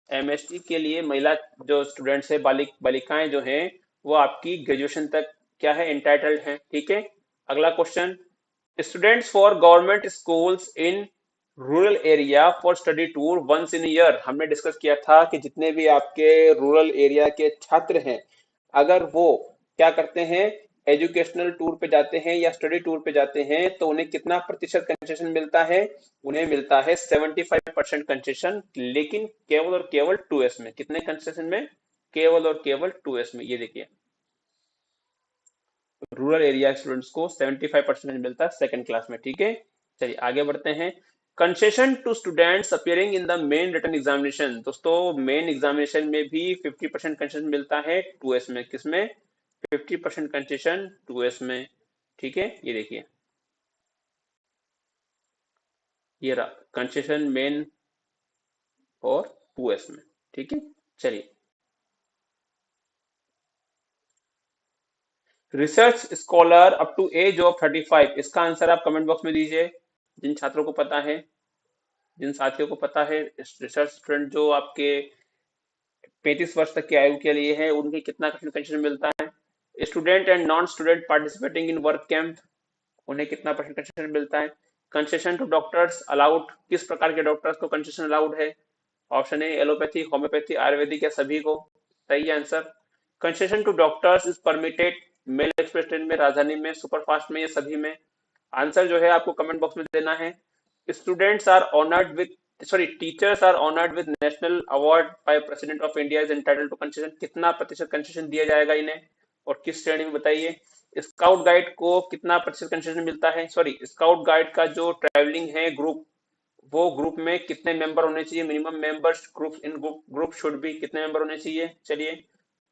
एमएसटी के लिए महिला जो स्टूडेंट्स है, बालिकाएं जो हैं, वो आपकी ग्रेजुएशन तक क्या है, एंटाइटल्ड हैं। ठीक है, अगला question, students for government schools in rural area for study tour once in year. हमने डिस्कस किया था कि जितने भी आपके रूरल एरिया के छात्र हैं, अगर वो क्या करते हैं, एजुकेशनल टूर पे जाते हैं या स्टडी टूर पे जाते हैं, तो उन्हें कितना प्रतिशत कंसेशन मिलता है, उन्हें मिलता है 75% कंसेशन, लेकिन केवल और केवल 2S में। कितने कंसेशन में, केवल और केवल 2S में। ये देखिए, रूरल एरिया स्टूडेंट्स को 75% मिलता है सेकंड क्लास में। ठीक है, चलिए आगे बढ़ते हैं। Concession to students appearing in the main written examination. दोस्तों, मेन एग्जामिनेशन में भी 50% कंसेशन मिलता है 2S में। किसमें, 50% कंसेशन 2S में। ठीक है, ये देखिए, ये रहा कंसेशन मेन और 2S में। ठीक है, चलिए, research scholar up to age of 35, इसका आंसर आप कमेंट बॉक्स में दीजिए, जिन छात्रों को पता है, जिन साथियों को पता है। रिसर्च स्टूडेंट जो आपके 35 वर्ष तक की आयु के लिए है, उनके कितना कंसेशन मिलता है। Student and non student participating in work camp, उन्हें कितना परसेंट कंसेशन मिलता है। कंसेशन टू डॉक्टर्स अलाउड, किस प्रकार के डॉक्टर्स को कंसेशन अलाउड है। Option A allopathy, homoeopathy, ayurvedic या सभी को। सही answer, concession to doctors is permitted mail express train में, राजधानी में, सुपरफास्ट में या सभी में। आंसर जो है आपको कमेंट बॉक्स में देना है। Students are honoured with, sorry, teachers are honoured with national award by President of India is entitled to concession, कितना प्रतिशत कंसेशन दिया जाएगा इन्हें और किस श्रेणी में, बताइए। स्काउट गाइड को कितना प्रतिशत कंसेशन मिलता है, सॉरी, स्काउट गाइड का जो ट्रैवलिंग है ग्रुप, वो ग्रुप में कितने मेंबर होने चाहिए, minimum members group in group should be, कितने मेंबर होने चाहिए। चलिए,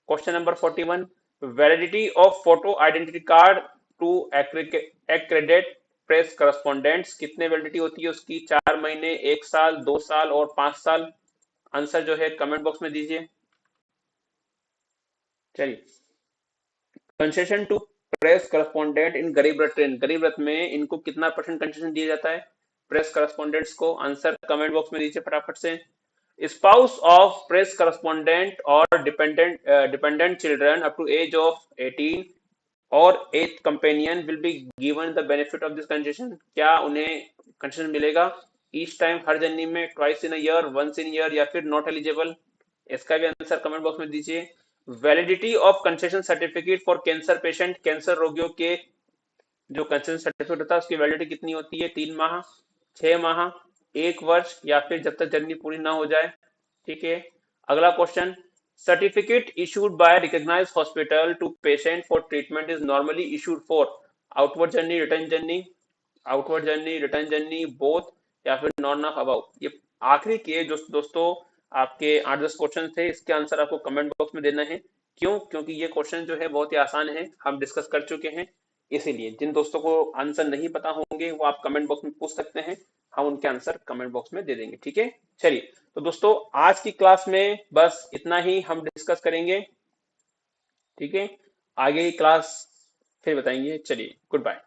question number 41, validity of photo identity card to accredit press correspondents, कितने वैलिडिटी होती है उसकी, 4 महीने, 1 साल, 2 साल और 5 साल। आंसर जो है कमेंट बॉक्स में दीजिए। चलिए, कंसेशन टू प्रेस करस्पॉन्डेंट इन गरीब रथ ट्रेन, गरीब रथ में इनको कितना परसेंट कंसेशन दिया जाता है प्रेस करस्पॉन्डेंट्स को। आंसर कमेंट बॉक्स में दीजिए फटाफट से। स्पाउस ऑफ प्रेस करस्पॉन्डेंट और dependent children up to age of 18 और एथ companion will be given the benefit of this concession, क्या उन्हें कंसेशन मिलेगा ईच टाइम, हर जर्नी में, twice in year, once in year, या फिर नॉट एलिजिबल। इसका भी आंसर कमेंट बॉक्स में दीजिए। Validity of concession certificate for cancer patient, cancer रोगियों के जो कंसेशन सर्टिफिकेट होता है उसकी वैलिडिटी कितनी होती है, 3 माह, 6 माह, 1 वर्ष, या फिर जब तक जर्नी पूरी ना हो जाए। ठीक है, अगला question, certificate issued by recognised hospital to patient for treatment is normally issued for outward journey, return journey, outward journey, return journey, both, या फिर नॉन ऑफ अबाउ। ये आखिरी के जो दोस्तों आपके 8-10 क्वेश्चन थे, इसके आंसर आपको कमेंट बॉक्स में देना है। क्यों, क्योंकि ये क्वेश्चन जो है बहुत ही आसान है, हम डिस्कस कर चुके हैं। इसीलिए जिन दोस्तों को आंसर नहीं पता होंगे वो आप कमेंट बॉक्स में पूछ सकते हैं, हम उनके आंसर कमेंट बॉक्स में दे देंगे। ठीक है, चलिए, तो दोस्तों आज की क्लास में बस इतना ही हम डिस्कस करेंगे। ठीक है, आगे की क्लास फिर बताएंगे। चलिए, गुड बाय।